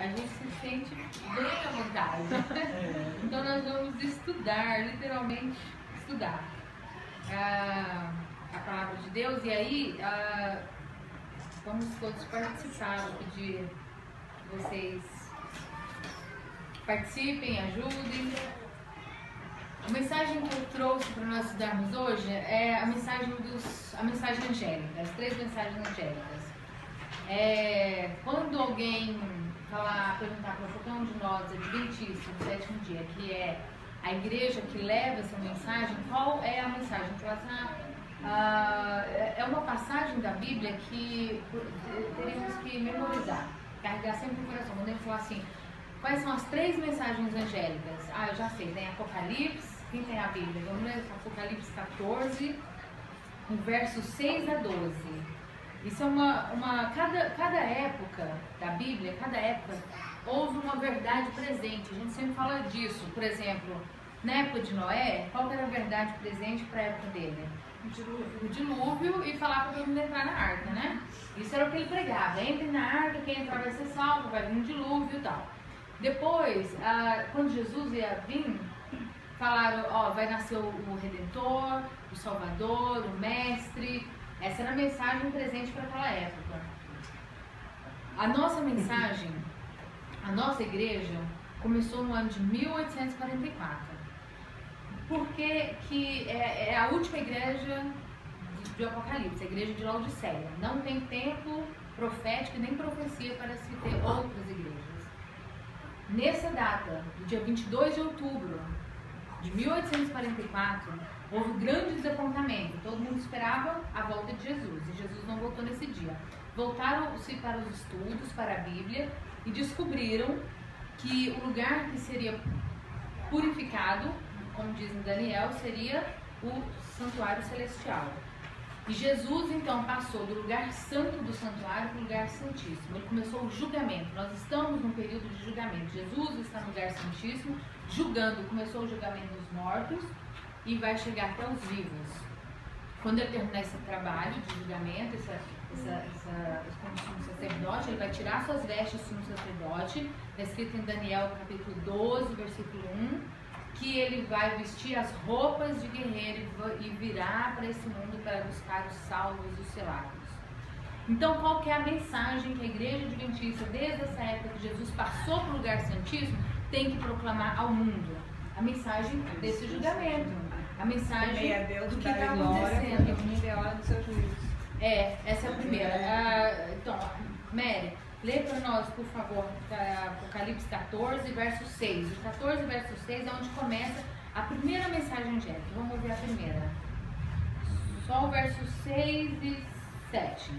a gente se sente bem à vontade. Então nós vamos estudar, literalmente estudar a palavra de Deus. E aí vamos todos participar. Vou pedir que vocês participem, ajudem. A mensagem que eu trouxe para nós estudarmos hoje é a mensagem angélica, as 3 mensagens angélicas. Quando alguém perguntar para qualquer um de nós, adventista, no 7º dia, que é a igreja que leva essa mensagem, qual é a mensagem? É uma passagem da Bíblia que teríamos que memorizar, carregar sempre no coração. Quando ele falar assim, quais são as 3 mensagens angélicas? Eu já sei, tem Apocalipse. Quem tem a Bíblia? Vamos ler Apocalipse 14, no verso 6 a 12. Isso é cada época da Bíblia, cada época, houve uma verdade presente. A gente sempre fala disso. Por exemplo, na época de Noé, qual era a verdade presente para a época dele? O dilúvio e falar para todo mundo entrar na arca, né? Isso era o que ele pregava. Entre na arca, quem entrar vai ser salvo, vai vir um dilúvio e tal. Depois, quando Jesus ia vir, falaram, vai nascer o Redentor, o Salvador, o Mestre. Essa era a mensagem presente para aquela época. A nossa mensagem, a nossa igreja, começou no ano de 1844. Porque que é a última igreja de Apocalipse, a igreja de Laodiceia. Não tem tempo profético nem profecia para se ter outras igrejas. Nessa data, no dia 22 de outubro de 1844, houve um grande desapontamento. Todo mundo esperava a volta de Jesus e Jesus não voltou nesse dia. Voltaram-se para os estudos, para a Bíblia, e descobriram que o lugar que seria purificado, como diz em Daniel, seria o santuário celestial. E Jesus então passou do lugar santo do santuário para o lugar santíssimo. Ele começou o julgamento. Nós estamos num período de julgamento. Jesus está no lugar santíssimo, julgando. Começou o julgamento dos mortos e vai chegar até os vivos. Quando ele terminar esse trabalho de julgamento, como sumo sacerdote, ele vai tirar suas vestes de sumo sacerdote. Está escrito em Daniel capítulo 12, versículo 1, que ele vai vestir as roupas de guerreiro e virá para esse mundo para buscar os salvos e os selados. Então, qual que é a mensagem que a igreja adventista, desde essa época que Jesus passou para o lugar santíssimo, tem que proclamar ao mundo? A mensagem desse julgamento. A mensagem do que está acontecendo. É hora do seu juízo. Essa é a primeira. Então, Mary, lê para nós, por favor, Apocalipse 14, verso 6. O 14, verso 6 é onde começa a primeira mensagem angélica. Vamos ouvir a primeira. Só o verso 6 e 7.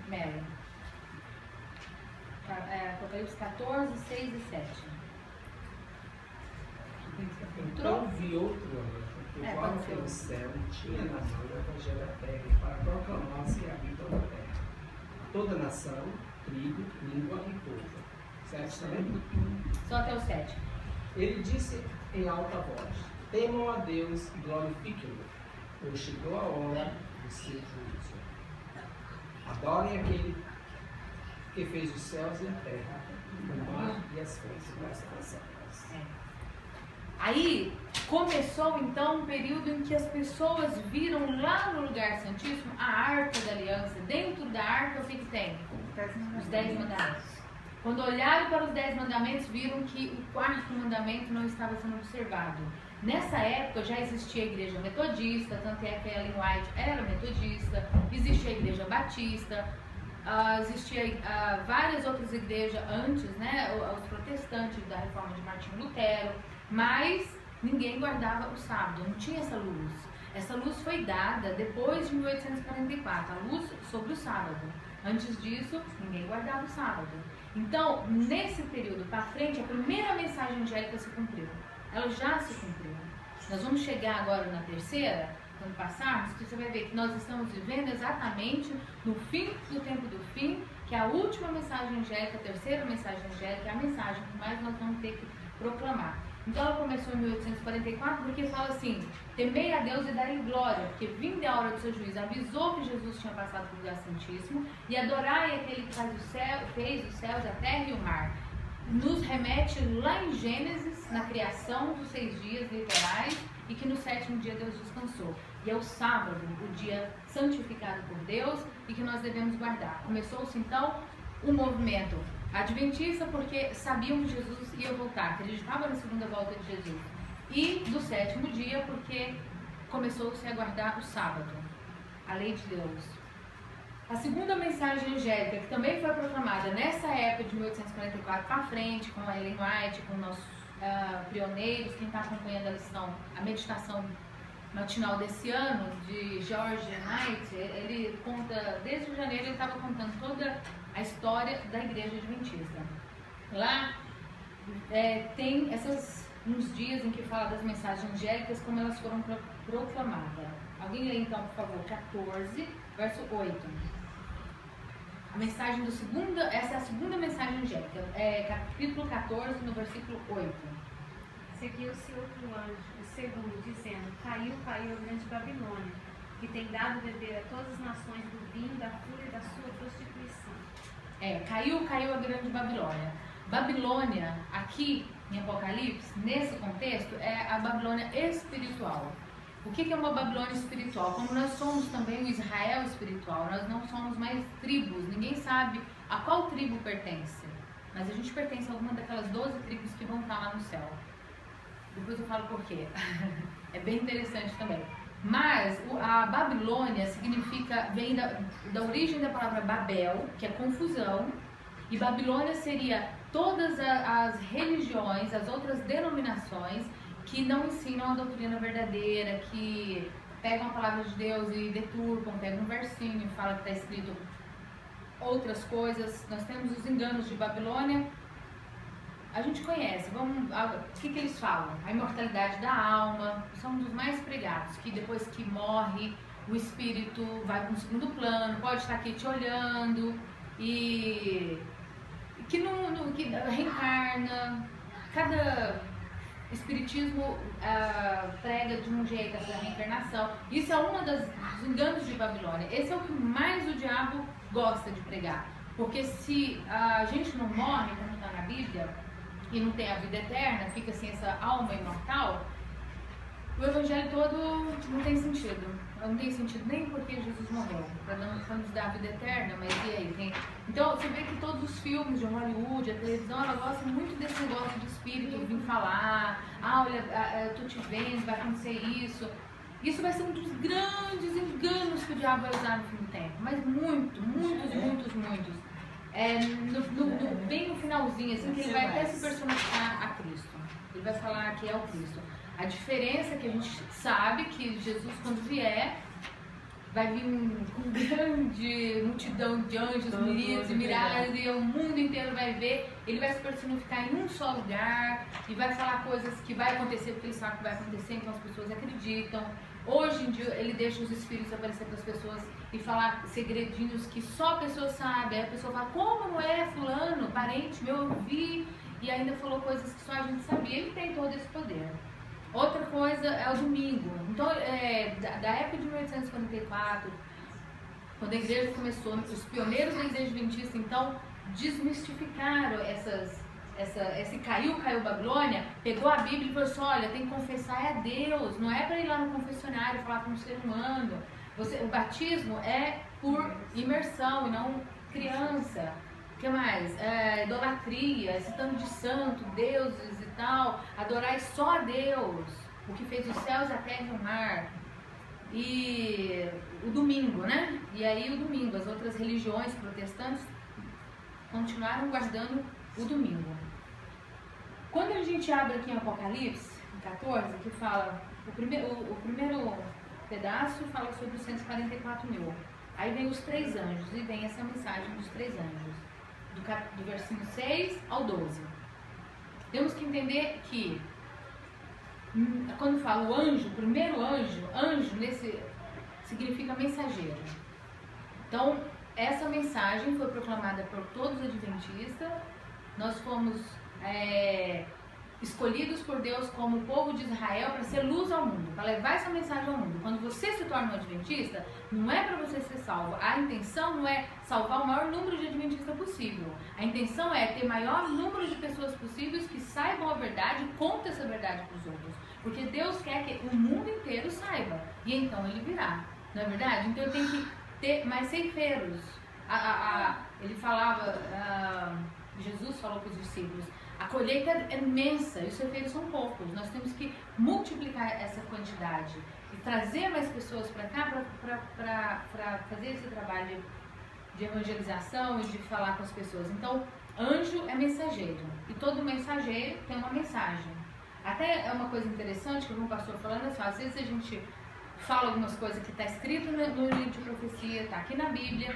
Mary. Apocalipse 14, 6 e 7. Então vi outro anjo, igual ao céu, tinha na mão o evangelho da terra, para proclamar se habita na terra. Toda nação, tribo, língua e povo. Certo também? Só até o 7. Ele disse em alta voz: temam a Deus e glorifiquem-no, pois chegou a hora do seu juízo. Adorem aquele que fez os céus e a terra, o mar e as fontes das águas. Aí começou então um período em que as pessoas viram lá no lugar santíssimo a arca da aliança. Dentro da arca, o que tem? Os 10 mandamentos. Quando olharam para os 10 mandamentos, viram que o 4º mandamento não estava sendo observado. Nessa época já existia a igreja metodista, tanto é que Ellen White era metodista, existia a igreja batista, existia várias outras igrejas antes, né, os protestantes da reforma de Martinho Lutero, mas ninguém guardava o sábado, não tinha essa luz. Essa luz foi dada depois de 1844, a luz sobre o sábado. Antes disso, ninguém guardava o sábado. Então, nesse período para frente, a primeira mensagem angélica se cumpriu. Ela já se cumpriu. Nós vamos chegar agora na terceira, quando passarmos, que você vai ver que nós estamos vivendo exatamente no fim do tempo do fim, que é a última mensagem angélica, a terceira mensagem angélica, é a mensagem que mais nós vamos ter que proclamar. Então ela começou em 1844 porque fala assim: temei a Deus e dai-lhe glória, porque vinda é a hora do seu juízo. Avisou que Jesus tinha passado pelo lugar santíssimo, e adorai aquele que fez os céus, a terra e o mar. remete lá em Gênesis, na criação dos 6 dias literais, e que no 7º dia Deus descansou. E é o sábado, o dia santificado por Deus e que nós devemos guardar. Começou-se então o movimento adventista porque sabiam que Jesus ia voltar, acreditavam na segunda volta de Jesus. E do 7º dia porque começou-se a guardar o sábado, a lei de Deus. A segunda mensagem angélica, que também foi proclamada nessa época de 1844 para frente, com a Ellen White, com nossos pioneiros, quem está acompanhando a lição, a meditação matinal desse ano, de George Knight, ele conta, desde janeiro ele estava contando toda a história da Igreja Adventista. Lá tem uns dias em que fala das mensagens angélicas, como elas foram proclamadas. Alguém lê então, por favor, 14, verso 8. A mensagem essa é a segunda mensagem angélica, capítulo 14, no versículo 8. Seguiu-se outro anjo, o segundo, dizendo: Caiu a grande Babilônia, que tem dado beber a todas as nações do vinho da fúria da sua prostituição. Caiu a grande Babilônia. Babilônia, aqui em Apocalipse, nesse contexto, é a Babilônia espiritual. O que é uma Babilônia espiritual? Como nós somos também o Israel espiritual, nós não somos mais tribos, ninguém sabe a qual tribo pertence, mas a gente pertence a alguma daquelas 12 tribos que vão estar lá no céu. Depois eu falo por quê. É bem interessante também. Mas a Babilônia vem da origem da palavra Babel, que é confusão, e Babilônia seria todas as religiões, as outras denominações que não ensinam a doutrina verdadeira, que pegam a palavra de Deus e deturpam, pegam um versinho e falam que está escrito outras coisas. Nós temos os enganos de Babilônia. A gente conhece, o que eles falam? A imortalidade da alma, são um dos mais pregados, que depois que morre, o espírito vai para um segundo plano, pode estar aqui te olhando, e que reencarna. Cada espiritismo prega de um jeito essa reencarnação. Isso é um dos enganos de Babilônia. Esse é o que mais o diabo gosta de pregar, porque se a gente não morre, como está na Bíblia, e não tem a vida eterna, fica assim essa alma imortal, o evangelho todo não tem sentido. Não tem sentido nem porque Jesus morreu, para nos dar a vida eterna, mas e aí? Então você vê que todos os filmes de Hollywood, a televisão, ela gosta muito desse negócio de espírito vir falar, olha, eu tô te vendo, vai acontecer isso. Isso vai ser um dos grandes enganos que o diabo vai usar no fim do tempo, mas muitos. Bem no finalzinho, assim, que ele vai até se personificar a Cristo. Ele vai falar que é o Cristo. A diferença é que a gente sabe que Jesus, quando vier, vai vir com grande multidão de anjos, miríades e milhares, e o mundo inteiro vai ver. Ele vai se personificar em um só lugar e vai falar coisas que vai acontecer, porque ele sabe que vai acontecer, então as pessoas acreditam. Hoje em dia ele deixa os espíritos aparecer para as pessoas e falar segredinhos que só a pessoa sabe. Aí a pessoa fala: como não é fulano, parente meu, eu vi, e ainda falou coisas que só a gente sabia. Ele tem todo esse poder. Outra coisa é o domingo. Então, da época de 1844, quando a igreja começou, os pioneiros da igreja adventista, então, desmistificaram esse caiu Babilônia, pegou a Bíblia e falou assim: olha, tem que confessar a Deus, não é para ir lá no confessionário falar com um ser humano. O batismo é por imersão e não criança. O que mais? Idolatria, citando de santo, deuses e tal, adorai só a Deus, o que fez os céus, a terra e o mar. E o domingo, né? E aí o domingo, as outras religiões protestantes continuaram guardando o domingo. Quando a gente abre aqui em Apocalipse, em 14, que fala, o primeiro pedaço fala sobre os 144 mil. Aí vem os 3 anjos e vem essa mensagem dos 3 anjos, do versículo 6 ao 12. Temos que entender que, quando fala o anjo, o primeiro anjo significa mensageiro. Então, essa mensagem foi proclamada por todos os adventistas. Nós fomos escolhidos por Deus como o povo de Israel para ser luz ao mundo, para levar essa mensagem ao mundo. Quando você se torna um adventista, não é para você ser salvo. A intenção não é salvar o maior número de adventistas possível. A intenção é ter o maior número de pessoas possíveis que saibam a verdade e contem essa verdade para os outros. Porque Deus quer que o mundo inteiro saiba. E então ele virá. Não é verdade? Então eu tenho que ter mais ceifeiros. Ele falava, Jesus falou para os discípulos, a colheita é imensa e os ceifeiros são poucos. Nós temos que multiplicar essa quantidade e trazer mais pessoas para cá para fazer esse trabalho de evangelização e de falar com as pessoas. Então, anjo é mensageiro e todo mensageiro tem uma mensagem. Até é uma coisa interessante que o pastor falando assim, às vezes a gente fala algumas coisas que está escrito no livro de profecia, está aqui na Bíblia,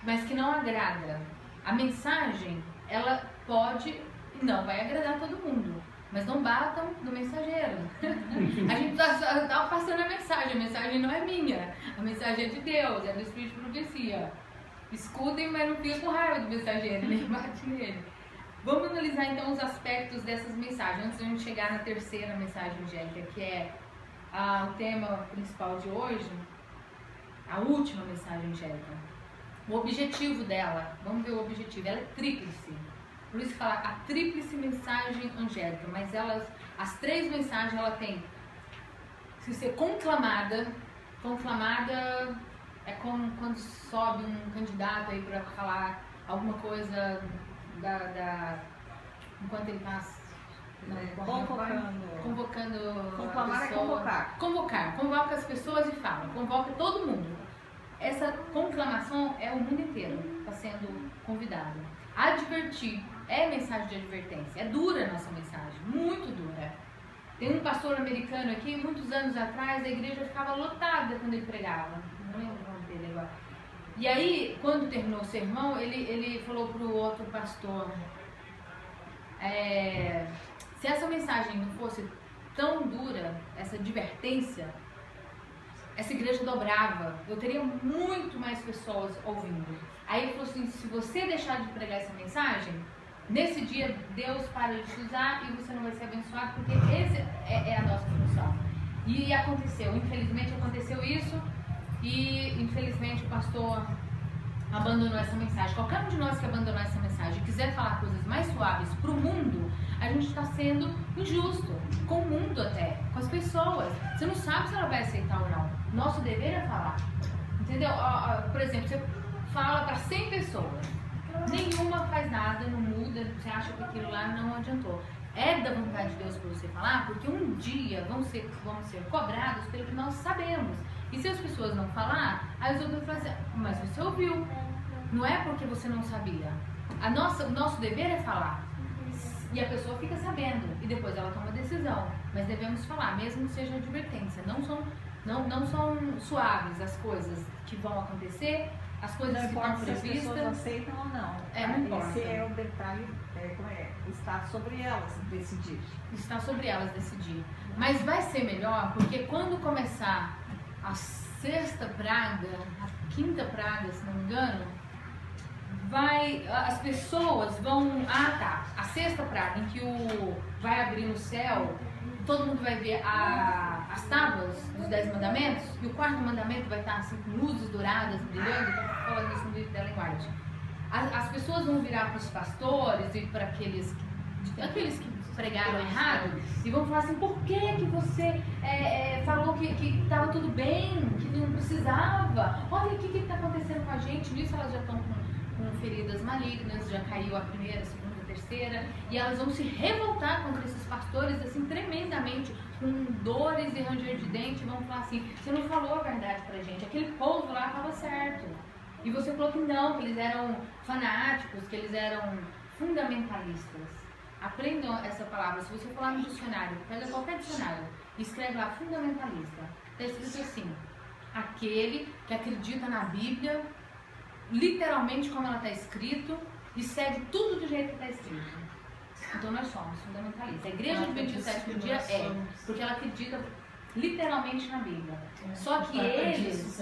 mas que não agrada. A mensagem, ela pode... não vai agradar todo mundo, mas não batam no mensageiro. A gente está passando a mensagem não é minha, a mensagem é de Deus, é do Espírito de Profecia. Escutem, mas não fiquem com raiva do mensageiro, nem bate nele. Vamos analisar então os aspectos dessas mensagens, antes de a gente chegar na terceira mensagem angélica, que é o tema principal de hoje, a última mensagem angélica. O objetivo dela, vamos ver o objetivo, ela é tríplice. Por isso que fala a tríplice mensagem angélica, mas as três mensagens ela tem que ser conclamada é como quando sobe um candidato aí para falar alguma coisa enquanto ele está convocando conclamar pessoa, é convocar. Convoca as pessoas e fala, convoca todo mundo. Essa conclamação é o mundo inteiro, está sendo convidado. Advertir é mensagem de advertência, é dura a nossa mensagem, muito dura. Tem um pastor americano aqui, muitos anos atrás, a igreja ficava lotada quando ele pregava, não lembro o nome dele agora. E aí, quando terminou o sermão, ele falou para o outro pastor, se essa mensagem não fosse tão dura, essa advertência, essa igreja dobrava, eu teria muito mais pessoas ouvindo. Aí ele falou assim, se você deixar de pregar essa mensagem, nesse dia Deus para de te usar e você não vai ser abençoado, porque essa é a nossa função. E aconteceu, infelizmente aconteceu isso, e infelizmente o pastor abandonou essa mensagem. Qualquer um de nós que abandonar essa mensagem e quiser falar coisas mais suaves para o mundo, a gente está sendo injusto, com o mundo até, com as pessoas. Você não sabe se ela vai aceitar ou não. Nosso dever é falar, entendeu? Por exemplo, você fala para 100 pessoas, nenhuma faz nada, não muda, você acha que aquilo lá não adiantou. É da vontade de Deus para você falar, porque um dia vamos ser cobrados pelo que nós sabemos. E se as pessoas não falar, aí os outros falam assim, mas você ouviu, não é porque você não sabia. O nosso dever é falar. E a pessoa fica sabendo, e depois ela toma decisão. Mas devemos falar, mesmo que seja advertência. Não são suaves as coisas que vão acontecer, as coisas que estão previstas. Se as pessoas aceitam ou não. Não importa. Esse é o detalhe, está sobre elas decidir. Está sobre elas decidir. Mas vai ser melhor, porque quando começar a sexta praga, a quinta praga, se não me engano, as pessoas vão... a sexta praga, em que vai abrir no céu, todo mundo vai ver as tábuas dos 10 mandamentos, e o quarto mandamento vai estar assim com luzes douradas, brilhando. Estou falando isso no livro da Ellen White. As pessoas vão virar para os pastores e para aqueles que pregaram errado e vão falar assim, por que você falou que estava tudo bem, que não precisava? Olha o que está acontecendo com a gente. Nisso elas já estão com feridas malignas, já caiu a primeira, a segunda, a terceira, e elas vão se revoltar contra esses pastores assim tremendamente, com dores e ranger de dente, e vão falar assim, você não falou a verdade pra gente, aquele povo lá estava certo. E você falou que não, que eles eram fanáticos, que eles eram fundamentalistas. Aprendam essa palavra. Se você falar no dicionário, pega qualquer dicionário e escreve lá fundamentalista. Está escrito assim, aquele que acredita na Bíblia, literalmente como ela está escrito, e segue tudo do jeito que está escrito. Então nós somos fundamentalistas. A igreja adventista do sétimo dia porque ela acredita literalmente na Bíblia. Só que eles...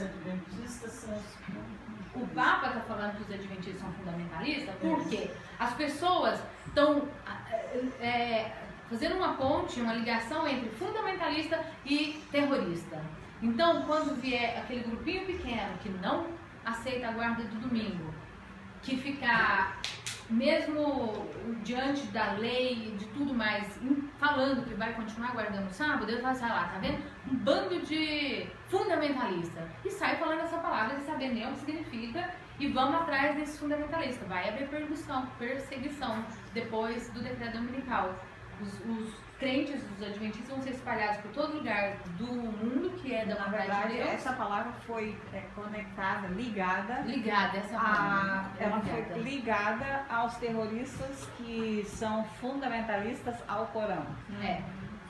O Papa está falando que os adventistas são fundamentalistas porque as pessoas estão fazendo uma ponte, uma ligação entre fundamentalista e terrorista. Então, quando vier aquele grupinho pequeno que não aceita a guarda do domingo, que ficar, mesmo diante da lei e de tudo mais, falando que vai continuar guardando o sábado, ele fala assim, lá, tá vendo? Um bando de fundamentalista. E sai falando essa palavra sem saber nem o que significa, e vamos atrás desse fundamentalista. Vai haver perseguição depois do decreto dominical. Os crentes, os adventistas vão ser espalhados por todo lugar do mundo, que é da Na vontade verdade, de Deus. essa palavra foi conectada, ligada. Ligada, essa palavra. Ela foi ligada aos terroristas que são fundamentalistas ao Corão. É.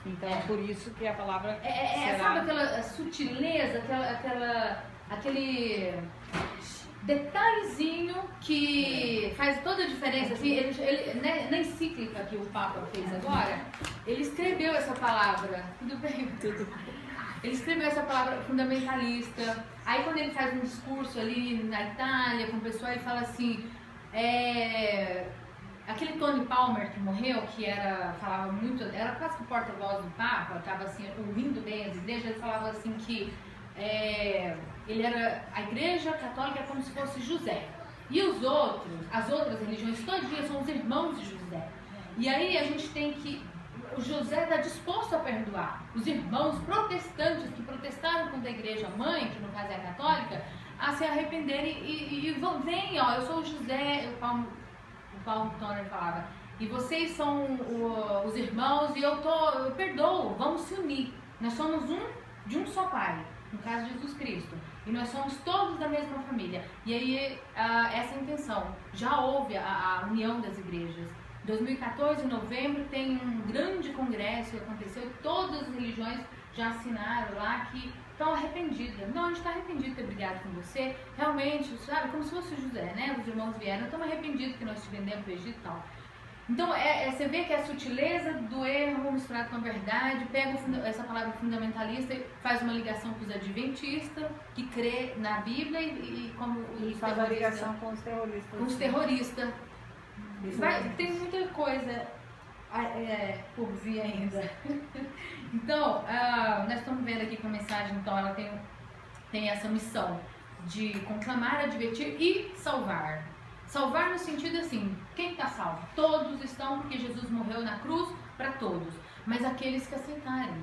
Então, é por isso que a palavra será... Sabe aquela sutileza, aquele detalhezinho que faz toda a diferença, assim, na encíclica que o Papa fez agora, ele escreveu essa palavra, tudo bem? Ele escreveu essa palavra fundamentalista, aí quando ele faz um discurso ali na Itália com o pessoal, ele fala assim, aquele Tony Palmer que morreu, que falava muito, era quase que o porta-voz do Papa, estava assim, ouvindo bem as igrejas, ele falava assim que a igreja católica é como se fosse José. E as outras religiões todinhas são os irmãos de José. E aí a gente tem que... O José está disposto a perdoar. Os irmãos protestantes que protestaram contra a igreja mãe, que no caso é a católica, a se arrependerem e vem, ó, eu sou o José, o Paulo Toner falava, e vocês são os irmãos e eu perdoo, vamos se unir. Nós somos de um só pai. No caso de Jesus Cristo. E nós somos todos da mesma família. E aí, essa é a intenção. Já houve a união das igrejas. Em 2014, em novembro, tem um grande congresso que aconteceu e todas as religiões já assinaram lá que estão arrependidas. Não, a gente está arrependido de ter brigado com você. Realmente, sabe, como se fosse o José, né? Os irmãos vieram, estamos arrependidos que nós te vendemos para o Egito e tal. Então, você vê que a sutileza do erro misturado com a verdade, pega essa palavra fundamentalista e faz uma ligação com os adventistas, que crê na Bíblia e como os faz a ligação com os terroristas. Com os terroristas. Tem muita coisa por vir ainda. Então, nós estamos vendo aqui que a mensagem, então, ela tem essa missão de conclamar, advertir e salvar. Salvar no sentido assim, quem está salvo? Todos estão, porque Jesus morreu na cruz para todos, mas aqueles que aceitarem.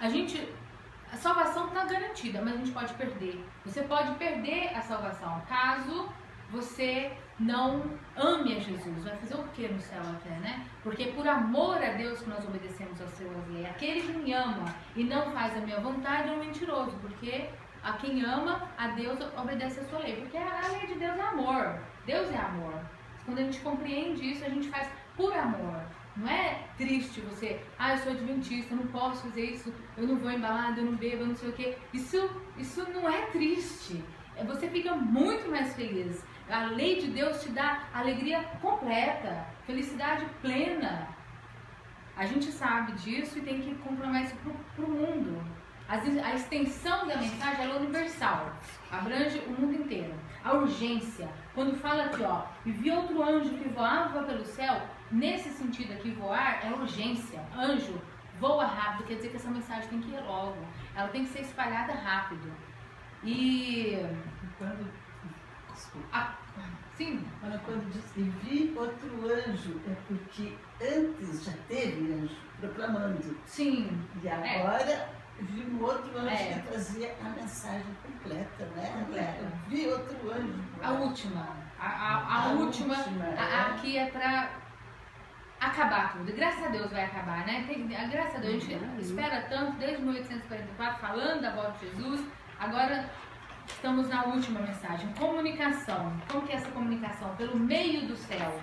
A salvação está garantida, mas a gente pode perder. Você pode perder a salvação, caso você não ame a Jesus. Vai fazer o que no céu até, né? Porque por amor a Deus que nós obedecemos às suas leis. Aquele que me ama e não faz a minha vontade é um mentiroso, porque a quem ama a Deus obedece a sua lei, porque a lei de Deus é amor. Deus é amor. Quando a gente compreende isso, a gente faz por amor. Não é triste você, eu sou adventista, eu não posso fazer isso, eu não vou embalado, eu não bebo, eu não sei o quê. Isso não é triste. Você fica muito mais feliz. A lei de Deus te dá alegria completa, felicidade plena. A gente sabe disso e tem que comprovar isso para o mundo. A extensão da mensagem é universal, abrange o mundo inteiro. A urgência, quando fala aqui, e vi outro anjo que voava pelo céu, nesse sentido aqui, voar é urgência. Anjo voa rápido, quer dizer que essa mensagem tem que ir logo, ela tem que ser espalhada rápido. Quando diz que vi outro anjo, é porque antes já teve anjo proclamando. Sim. E agora vi um outro anjo que trazia a mensagem completa, né? Completa. Vi outro anjo. A última. A última. Aqui é para acabar tudo. Graças a Deus vai acabar, né? Graças a Deus, a gente espera tanto, desde 1844, falando da volta de Jesus. Agora estamos na última mensagem. Comunicação. Como que é essa comunicação? Pelo meio do céu.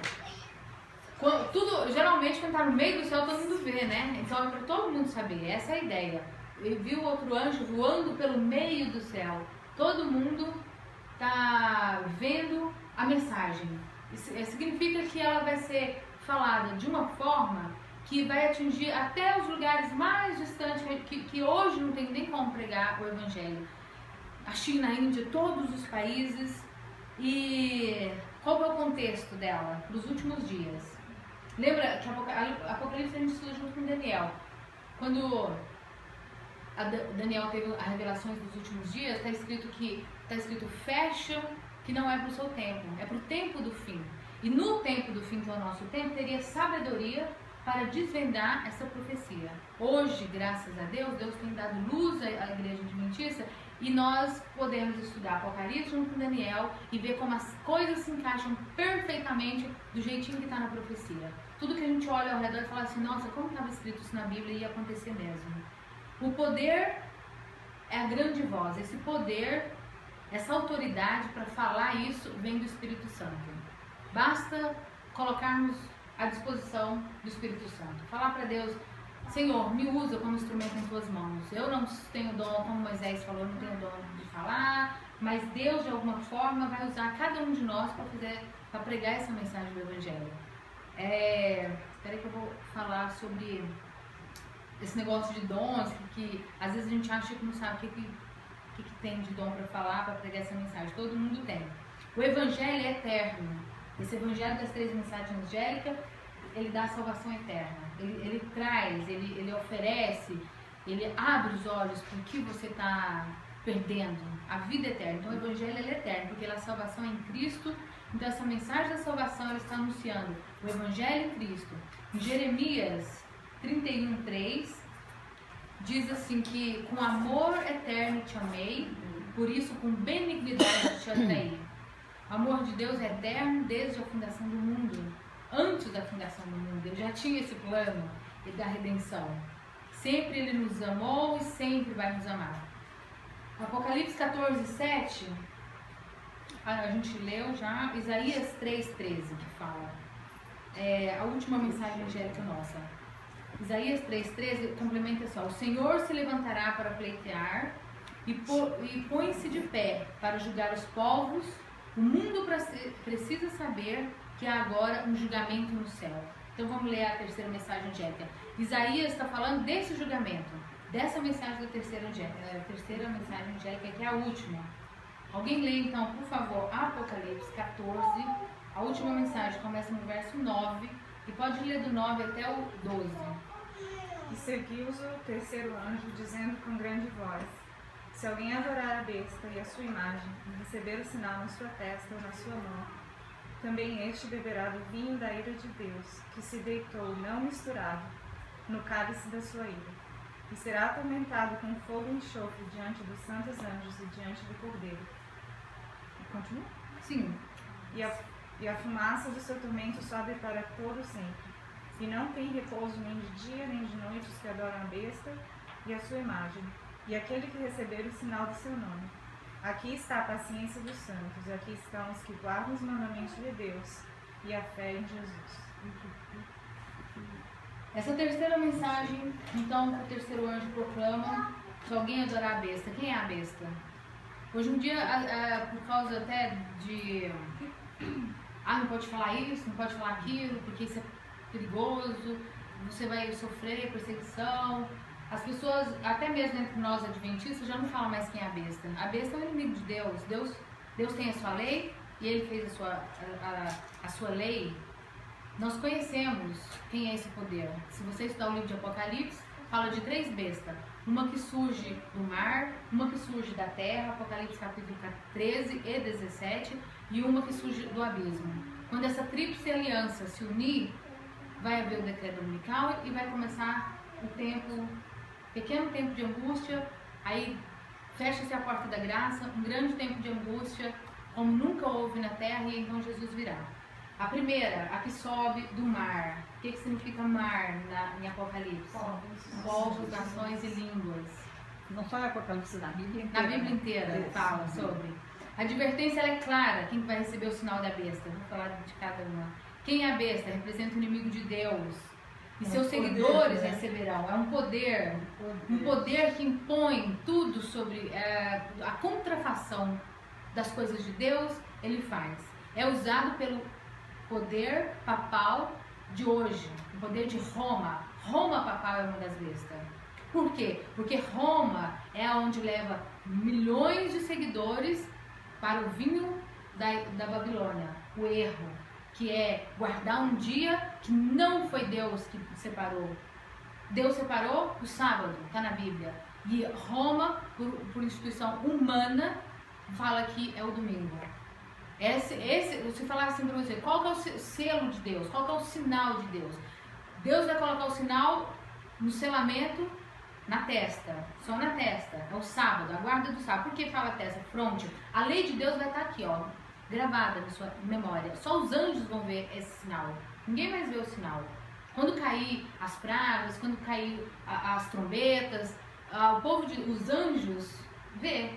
Geralmente, quando está no meio do céu, todo mundo vê, né? Então é para todo mundo saber. Essa é a ideia. Ele viu outro anjo voando pelo meio do céu. Todo mundo está vendo a mensagem. Isso significa que ela vai ser falada de uma forma que vai atingir até os lugares mais distantes, que hoje não tem nem como pregar o Evangelho. A China, a Índia, todos os países. E qual é o contexto dela? Dos últimos dias. Lembra que Apocalipse a gente estuda junto com Daniel. Quando Daniel teve as revelações dos últimos dias, está escrito fecha, que não é para o seu tempo, é para o tempo do fim. E no tempo do fim, que é o nosso tempo, teria sabedoria para desvendar essa profecia. Hoje, graças a Deus, Deus tem dado luz à igreja adventista e nós podemos estudar Apocalipse junto com Daniel e ver como as coisas se encaixam perfeitamente do jeitinho que está na profecia. Tudo que a gente olha ao redor e fala assim, nossa, como estava escrito isso na Bíblia e ia acontecer mesmo. O poder é a grande voz. Esse poder, essa autoridade para falar isso vem do Espírito Santo. Basta colocarmos à disposição do Espírito Santo. Falar para Deus, Senhor, me usa como instrumento em tuas mãos. Eu não tenho dom, como Moisés falou, não tenho dom de falar, mas Deus de alguma forma vai usar cada um de nós para pregar essa mensagem do Evangelho. Espera aí que eu vou falar sobre esse negócio de dons, que às vezes a gente acha que não sabe o que tem de dom para falar, para pregar essa mensagem. Todo mundo tem. O Evangelho é eterno. Esse Evangelho das 3 mensagens angélicas, ele dá a salvação eterna. Ele traz, ele oferece, ele abre os olhos para o que você está perdendo, a vida eterna. Então o Evangelho ele é eterno, porque a salvação é em Cristo. Então essa mensagem da salvação ela está anunciando o Evangelho em Cristo. Em Jeremias 31:3 diz assim que com amor eterno te amei, por isso com benignidade te atraí. O amor de Deus é eterno desde a fundação do mundo. Antes da fundação do mundo, Ele já tinha esse plano da redenção. Sempre Ele nos amou e sempre vai nos amar. Apocalipse 14:7, a gente leu já, Isaías 3:13, que fala, a última mensagem angélica nossa. Isaías 3:13 complementa só: o Senhor se levantará para pleitear e põe-se de pé para julgar os povos. O mundo precisa saber que há agora um julgamento no céu. Então vamos ler a terceira mensagem angélica. Isaías está falando desse julgamento, dessa mensagem da terceira mensagem angélica, que é a última. Alguém lê então, por favor, Apocalipse 14, a última mensagem começa no verso 9 e pode ler do 9 até o 12. E seguiu-os o terceiro anjo, dizendo com grande voz: se alguém adorar a besta e a sua imagem, e receber o sinal na sua testa ou na sua mão, também este beberá do vinho da ira de Deus, que se deitou não misturado no cálice da sua ira, e será atormentado com fogo e enxofre diante dos santos anjos e diante do Cordeiro. Continua? Sim. E a fumaça do seu tormento sobe para todo sempre, e não tem repouso nem de dia nem de noite os que adoram a besta e a sua imagem, e aquele que receber o sinal do seu nome. Aqui está a paciência dos santos, e aqui estão os que guardam os mandamentos de Deus e a fé em Jesus. Essa terceira mensagem, então, o terceiro anjo proclama: se alguém adorar a besta. Quem é a besta? Hoje em dia, por causa até de não pode falar isso, não pode falar aquilo, porque isso é perigoso, você vai sofrer perseguição. As pessoas, até mesmo entre nós adventistas, já não falam mais quem é a besta. A besta é o inimigo de Deus. Deus tem a sua lei e Ele fez a sua lei. Nós conhecemos quem é esse poder. Se você estudar o livro de Apocalipse, fala de 3 bestas. Uma que surge do mar, uma que surge da terra, Apocalipse capítulo 13 e 17, e uma que surge do abismo. Quando essa tríplice aliança se unir, vai haver o decreto dominical e vai começar o pequeno tempo de angústia, aí fecha-se a porta da graça, um grande tempo de angústia, como nunca houve na terra, e então Jesus virá. A primeira, a que sobe do mar. O que significa mar em Apocalipse? Povos, nações e línguas. Não só em Apocalipse, na Bíblia inteira. Na Bíblia inteira fala sobre. A advertência ela é clara, quem vai receber o sinal da besta. Vou falar de cada uma. Quem é a besta? Representa o inimigo de Deus. E seus seguidores receberão. É um poder que impõe tudo sobre a contrafação das coisas de Deus, ele faz. É usado pelo poder papal de hoje, o poder de Roma. Roma papal é uma das bestas. Por quê? Porque Roma é onde leva milhões de seguidores para o vinho da Babilônia, o erro, que é guardar um dia que não foi Deus que separou. Deus separou o sábado, está na Bíblia. E Roma, por instituição humana, fala que é o domingo. Se falar assim para você, qual que é o selo de Deus? Qual que é o sinal de Deus? Deus vai colocar o sinal no selamento na testa, só na testa. É o sábado, a guarda do sábado. Por que fala testa? Fronte. A lei de Deus vai estar aqui, ó, gravada na sua memória. Só os anjos vão ver esse sinal. Ninguém mais vê o sinal. Quando cair as pragas, quando cair as trombetas, o povo, os anjos vê.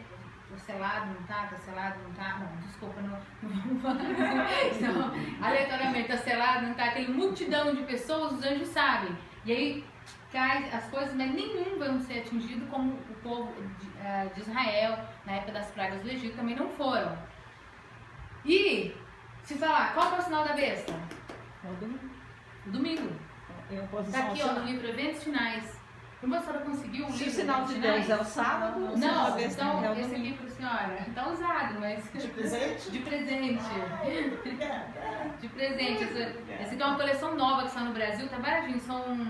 O selado não tá, selado não tá. Não, desculpa, não vamos falar assim. Não, aleatoriamente, tá selado não tá. Aquele multidão de pessoas, os anjos sabem. E aí cai as coisas, mas nenhum vai ser atingido como o povo de Israel, na época das pragas do Egito, também não foram. E se falar, qual é o sinal da besta? É o domingo. O domingo. Tá aqui, ó, no livro Eventos Finais. A professora conseguiu um Se livro o sinal de Eventos Deus é o Finais? sábado, o sinal Não, da besta então é o esse domingo. aqui para a senhora. Tá usado, mas... De presente? De presente. Obrigada. De presente. Essa aqui é uma coleção nova que está no Brasil, tá baratinho. São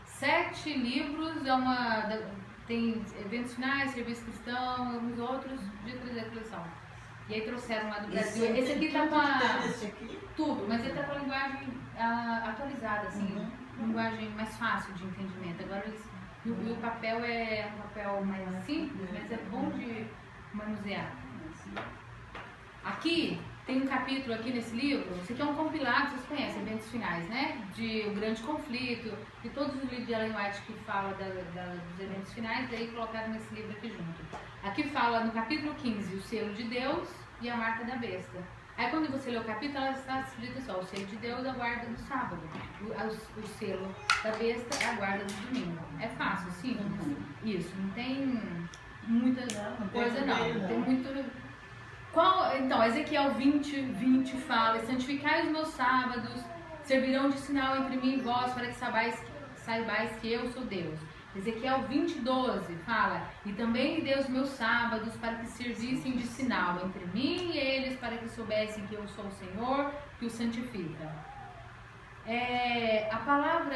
7 livros, tem Eventos Finais, Serviço Cristão, alguns outros, de trazer a coleção. E aí trouxeram lá do Brasil. Esse aqui tá com tudo, mas ele tá com a linguagem atualizada, assim, linguagem mais fácil de entendimento. Agora e o papel é um papel mais simples, mas é bom de manusear. Aqui tem um capítulo aqui nesse livro, esse aqui é um compilado, vocês conhecem, Eventos Finais, né? De O Grande Conflito, e todos os livros de Ellen White que falam dos eventos finais, daí colocaram nesse livro aqui junto. Aqui fala no capítulo 15, o selo de Deus e a marca da besta. Aí quando você lê o capítulo, ela está escrita só, o selo de Deus é a guarda do sábado, o selo da besta é a guarda do domingo. É fácil, simples. Isso, não tem muita coisa não, tem muito... Então, Ezequiel 20 fala, santificai os meus sábados, servirão de sinal entre mim e vós, para que saibais que eu sou Deus. Ezequiel 20:12 fala, e também lhe dei os meus sábados para que servissem de sinal entre mim e eles, para que soubessem que eu sou o Senhor, que os santifica. A palavra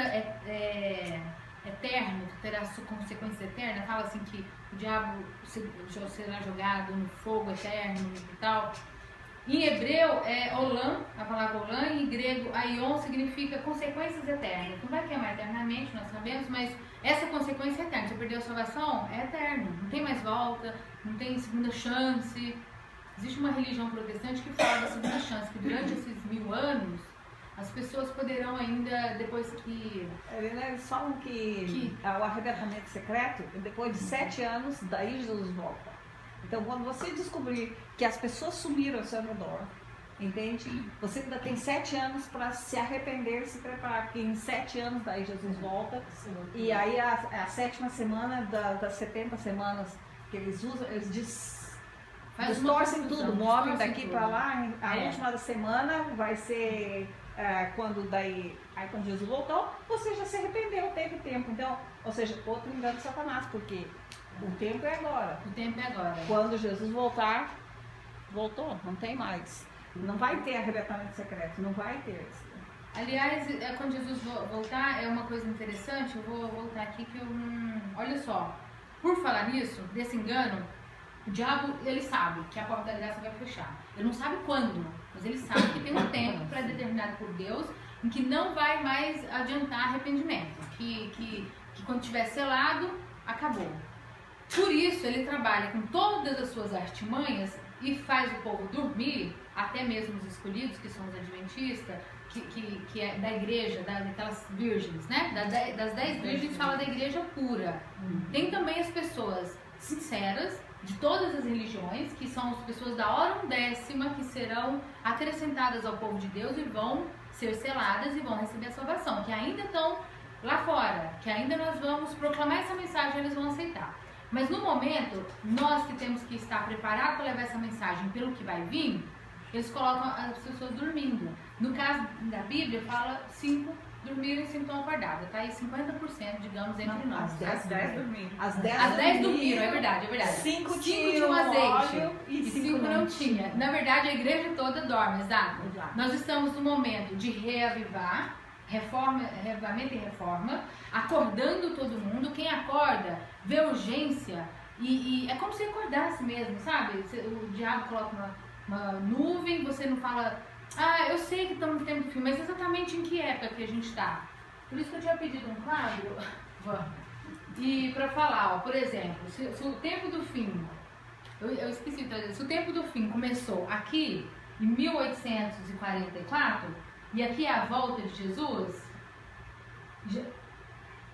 eterno, que terá sua consequência eterna, fala assim que o diabo será jogado no fogo eterno e tal. Em hebreu é olam, a palavra olam, e em grego aion significa consequências eternas. Não vai queimar eternamente, nós sabemos, mas essa consequência é eterna. Você perdeu a salvação, é eterno. Não tem mais volta, não tem segunda chance. Existe uma religião protestante que fala da segunda chance, que durante esses 1000 anos as pessoas poderão ainda, depois que... Eles falam que o arrebatamento secreto, depois de 7 anos, daí Jesus volta. Então, quando você descobrir que as pessoas sumiram ao seu redor, entende? Você ainda tem 7 anos para se arrepender e se preparar, porque em 7 anos daí Jesus volta. E aí a 7ª semana das 70 semanas que eles usam, eles distorcem tudo, movem daqui para lá. A última da semana vai ser... quando Jesus voltou, você já se arrependeu, teve tempo. Então, ou seja, outro engano de Satanás, porque o tempo é agora. O tempo é agora. Quando Jesus voltar, voltou, não tem mais. Não vai ter arrebatamento secreto, não vai ter. Aliás, quando Jesus voltar, é uma coisa interessante, eu vou voltar aqui que eu não... Olha só, por falar nisso, desse engano, o diabo, ele sabe que a porta da graça vai fechar. Ele não sabe quando, mas ele sabe que tem um tempo pré-determinado por Deus em que não vai mais adiantar arrependimento. Que quando tiver selado, acabou. Por isso, ele trabalha com todas as suas artimanhas e faz o povo dormir, até mesmo os escolhidos, que são os adventistas, que é da igreja, daquelas virgens, né? Das 10 virgens fala da igreja pura. Tem também as pessoas sinceras, de todas as religiões, que são as pessoas da hora undécima, que serão acrescentadas ao povo de Deus e vão ser seladas e vão receber a salvação, que ainda estão lá fora, que ainda nós vamos proclamar essa mensagem, eles vão aceitar. Mas no momento, nós que temos que estar preparados para levar essa mensagem pelo que vai vir, eles colocam as pessoas dormindo. No caso da Bíblia, fala 5 dormiram e 5 estão acordadas. Tá aí 50%, digamos, entre nós. As 10 dormiram. As 10 dormiram, é verdade. 5 tinham azeite óleo e 5 não tinha. Na verdade, a igreja toda dorme, exato. Nós estamos no momento de reavivar, reavivamento e reforma, acordando todo mundo. Quem acorda vê urgência e é como se acordasse mesmo, sabe? O diabo coloca uma nuvem, você não fala, eu sei que estamos no tempo do fim, mas exatamente em que época que a gente está? Por isso que eu tinha pedido um quadro, e para falar, ó, por exemplo, se o tempo do fim, eu esqueci de trazer, se o tempo do fim começou aqui em 1844, e aqui é a volta de Jesus,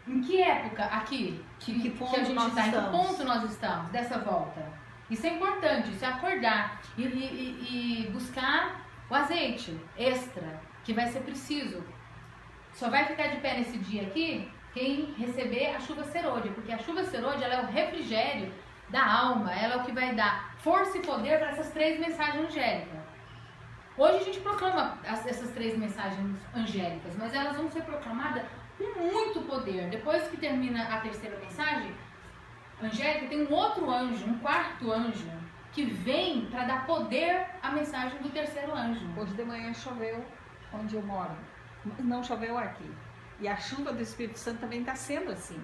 em que época aqui que ponto a gente nós está? Em que estamos? ponto nós estamos dessa volta? Isso é importante, isso é acordar e buscar o azeite extra, que vai ser preciso. Só vai ficar de pé nesse dia aqui quem receber a chuva serôdia, porque a chuva serôdia ela é o refrigério da alma, ela é o que vai dar força e poder para essas 3 mensagens angélicas. Hoje a gente proclama essas 3 mensagens angélicas, mas elas vão ser proclamadas com muito poder. Depois que termina a 3ª mensagem angélica, tem um outro anjo, um 4º anjo, que vem para dar poder à mensagem do 3º anjo. Hoje de manhã choveu onde eu moro. Não choveu aqui. E a chuva do Espírito Santo também está sendo assim.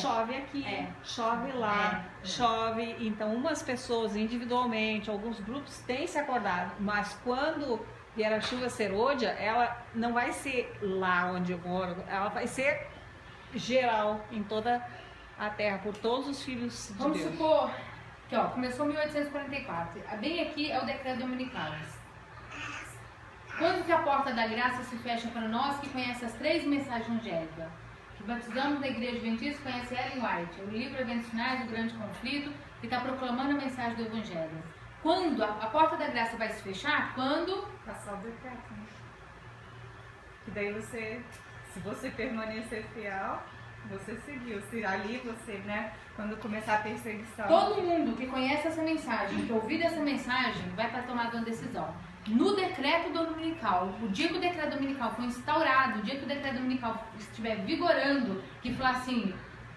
Chove aqui, chove lá, chove. Então, umas pessoas individualmente, alguns grupos têm se acordado. Mas quando vier a chuva serôdia, ela não vai ser lá onde eu moro. Ela vai ser geral em toda a terra, por todos os filhos de Vamos Deus. supor que começou em 1844. Bem aqui é o decreto dominical. Quando que a porta da graça se fecha para nós que conhecem as 3 mensagens angélicas? Que batizamos na Igreja Adventista, conhece Ellen White, o livro Eventos Finais, o Grande Conflito, que está proclamando a mensagem do Evangelho. Quando a porta da graça vai se fechar? Quando Passar o decreto, né? Que daí você, se você permanecer fiel, você seguiu. Se ali você, né, quando começar a perseguição. todo mundo que conhece essa mensagem, que ouvir essa mensagem, vai estar tomando uma decisão. No decreto dominical, o dia que o decreto dominical foi instaurado, o dia que o decreto dominical estiver vigorando, que falar assim,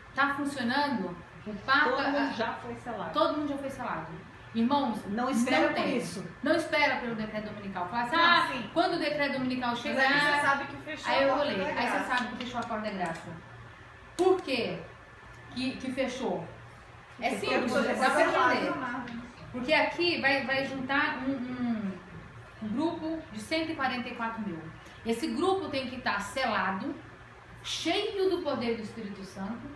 está funcionando, o Papa... Todo mundo já foi selado. Todo mundo já foi selado. Irmãos, Não espera por tem. isso. Não espera pelo decreto dominical. Fala assim, Não, sim. quando o decreto dominical Mas chegar... aí você sabe que fechou Aí eu a vou porta ler. da Aí você graça. sabe que fechou a porta da graça. Por quê que fechou? É Porque simples, você dá foi pra selado, entender. amado. Porque aqui vai juntar um grupo de 144 mil. Esse grupo tem que estar selado, cheio do poder do Espírito Santo,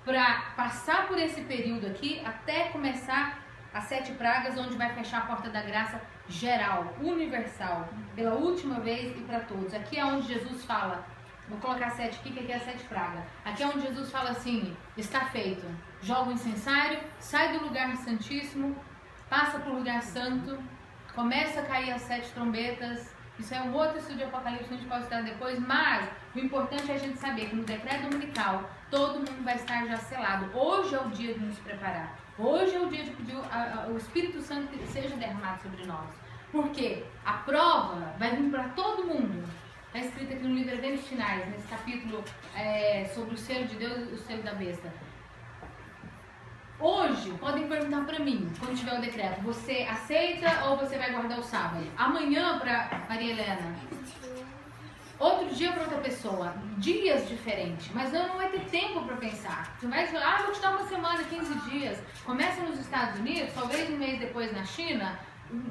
para passar por esse período aqui até começar as 7 pragas, onde vai fechar a porta da graça geral, universal, pela última vez e para todos. Aqui é onde Jesus fala, vou colocar 7 aqui, que aqui é a 7 pragas. Aqui é onde Jesus fala assim, está feito. Joga o incensário, sai do lugar santíssimo, passa para o lugar santo, começa a cair as 7 trombetas. Isso é um outro estudo de Apocalipse que a gente pode estudar depois, mas o importante é a gente saber que no decreto dominical todo mundo vai estar já selado. Hoje é o dia de nos preparar. Hoje é o dia de pedir o Espírito Santo que seja derramado sobre nós. Porque a prova vai vir para todo mundo. Está escrito aqui no livro Eventos Finais, nesse capítulo sobre o selo de Deus e o selo da besta. Hoje, podem perguntar para mim, quando tiver o decreto, você aceita ou você vai guardar o sábado? Amanhã para Maria Helena. Outro dia para outra pessoa. Dias diferentes. Mas não vai ter tempo para pensar. Você vai falar, vou te dar uma semana, 15 dias. Começa nos Estados Unidos, talvez um mês depois na China,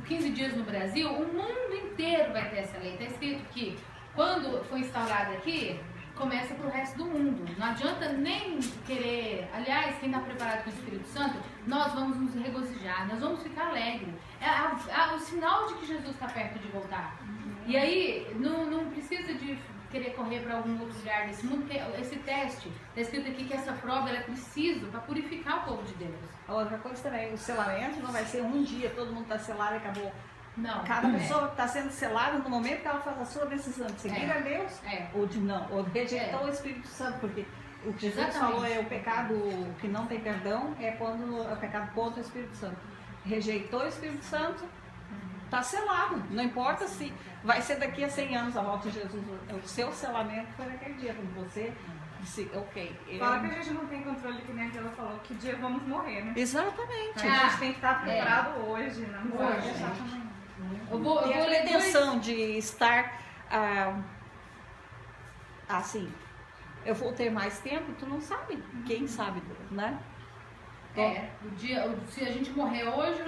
15 dias no Brasil, o mundo inteiro vai ter essa lei. Está escrito que quando foi instaurada aqui, começa para o resto do mundo. Não adianta nem querer... Aliás, quem está preparado com o Espírito Santo, nós vamos nos regozijar, nós vamos ficar alegres. É o sinal de que Jesus está perto de voltar. E aí, não precisa de querer correr para algum outro lugar desse mundo, porque esse teste, está escrito aqui que essa prova é preciso para purificar o povo de Deus. A outra coisa também, o selamento não vai ser um dia, todo mundo está selado e acabou. Não. Cada pessoa está sendo selada no momento que ela faz a sua decisão de seguir a Deus ou de não, ou rejeitar o Espírito Santo, porque o que Jesus falou é o pecado que não tem perdão, é quando é o pecado contra o Espírito Santo. Rejeitou o Espírito Santo, está selado. Não importa se vai ser daqui a 100 anos a volta de Jesus. O seu selamento foi naquele dia, quando você disse, ok. Fala que a gente não tem controle, que nem ela falou, que dia vamos morrer, né? Exatamente. A gente tem que estar preparado hoje, não Hoje, exatamente. Eu vou E a ler pretensão de estar assim, eu vou ter mais tempo, tu não sabe. Quem sabe, né? se a gente morrer hoje,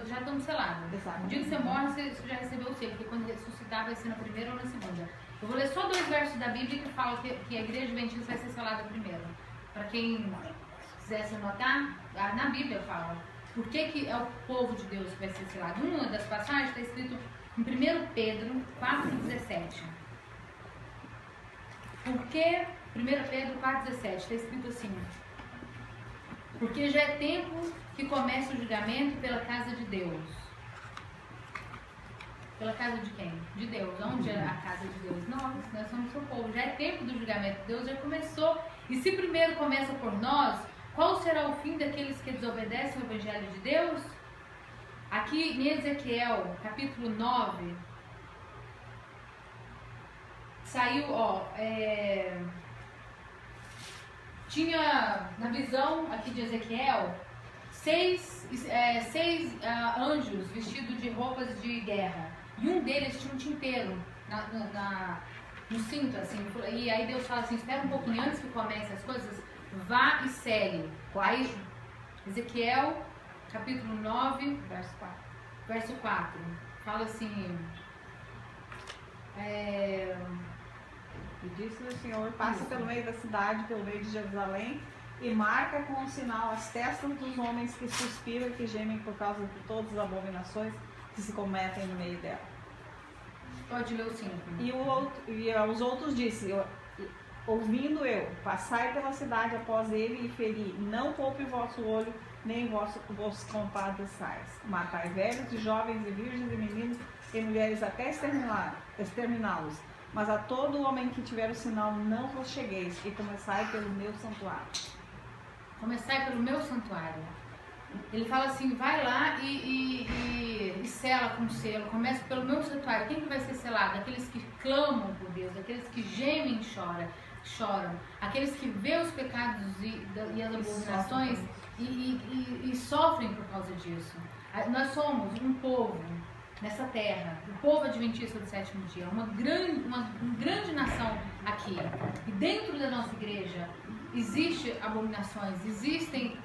já estamos selados. Exato. O dia que você morre, você já recebeu o selo, porque quando ressuscitar vai ser na primeira ou na segunda. Eu vou ler só 2 versos da Bíblia que falam que a igreja adventista vai ser selada primeiro. Para quem quisesse anotar, na Bíblia fala por que é o povo de Deus que vai ser selado. Uma das passagens está escrito em 1 Pedro 4,17. Porque 1 Pedro 4,17 está escrito assim: porque já é tempo que começa o julgamento pela casa de Deus. Pela casa de quem? De Deus. Onde é a casa de Deus? Nós somos seu povo. Já é tempo do julgamento de Deus, já começou. E se primeiro começa por nós, qual será o fim daqueles que desobedecem o Evangelho de Deus? Aqui em Ezequiel, capítulo 9, saiu, tinha na visão aqui de Ezequiel 6 anjos vestidos de roupas de guerra. E um deles tinha um tinteiro no cinto, assim. E aí Deus fala assim, espera um pouquinho antes que comece as coisas, vá e cele. Aí, Ezequiel, capítulo 9, verso 4. Fala assim... E disse o Senhor, passa pelo meio da cidade, pelo meio de Jerusalém, e marca com um sinal as testas dos homens que suspiram e que gemem por causa de todas as abominações que se cometem no meio dela. Pode ler o 5. E aos outros disse, ouvindo eu, passai pela cidade após ele e feri, não poupe o vosso olho, nem vossos compadeçais. Matai velhos e jovens e virgens e meninos e mulheres até exterminá-los. Mas a todo homem que tiver o sinal, não vos chegueis, e começai pelo meu santuário. Começai pelo meu santuário. Ele fala assim, vai lá e sela com selo, começa pelo meu santuário. Quem que vai ser selado? Aqueles que clamam por Deus, aqueles que gemem e choram, aqueles que vê os pecados e as abominações e sofrem por causa disso. Nós somos um povo nessa terra, o povo adventista do 7º dia, uma grande nação aqui. E dentro da nossa igreja existem abominações, existem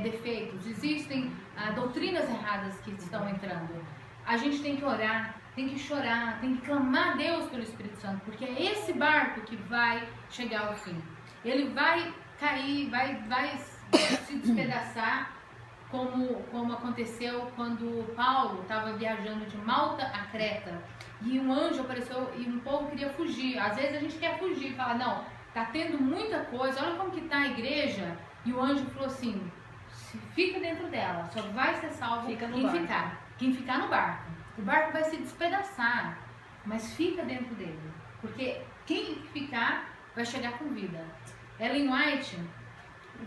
defeitos, existem doutrinas erradas que estão entrando. A gente tem que orar, tem que chorar, tem que clamar a Deus pelo Espírito Santo, porque é esse barco que vai chegar ao fim. Ele vai cair, vai se despedaçar, como aconteceu quando Paulo estava viajando de Malta a Creta e um anjo apareceu e um povo queria fugir. Às vezes a gente quer fugir, fala, não, tá tendo muita coisa, olha como que tá a igreja. E o anjo falou assim, fica dentro dela, só vai ser salvo quem ficar no barco. O barco vai se despedaçar, mas fica dentro dele, porque quem ficar vai chegar com vida. Ellen White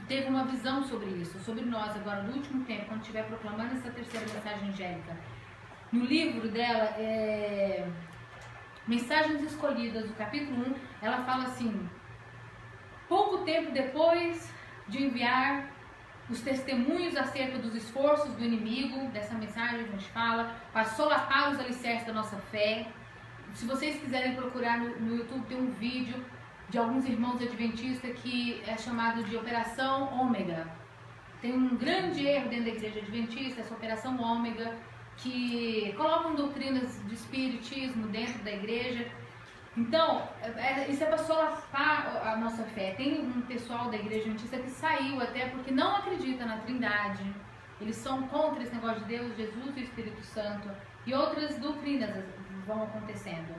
teve uma visão sobre isso, sobre nós agora no último tempo, quando estiver proclamando essa terceira mensagem angélica. No livro dela, Mensagens Escolhidas, do capítulo 1, ela fala assim, pouco tempo depois de enviar os testemunhos acerca dos esforços do inimigo, dessa mensagem que a gente fala, para solapar os alicerces da nossa fé. Se vocês quiserem procurar no YouTube, tem um vídeo de alguns irmãos adventistas que é chamado de Operação Ômega. Tem um grande erro dentro da igreja adventista, essa Operação Ômega, que colocam doutrinas de espiritismo dentro da igreja. Então, isso é para solapar a nossa fé. Tem um pessoal da igreja adventista que saiu até porque não acredita na Trindade. Eles são contra esse negócio de Deus, Jesus e o Espírito Santo. E outras doutrinas vão acontecendo.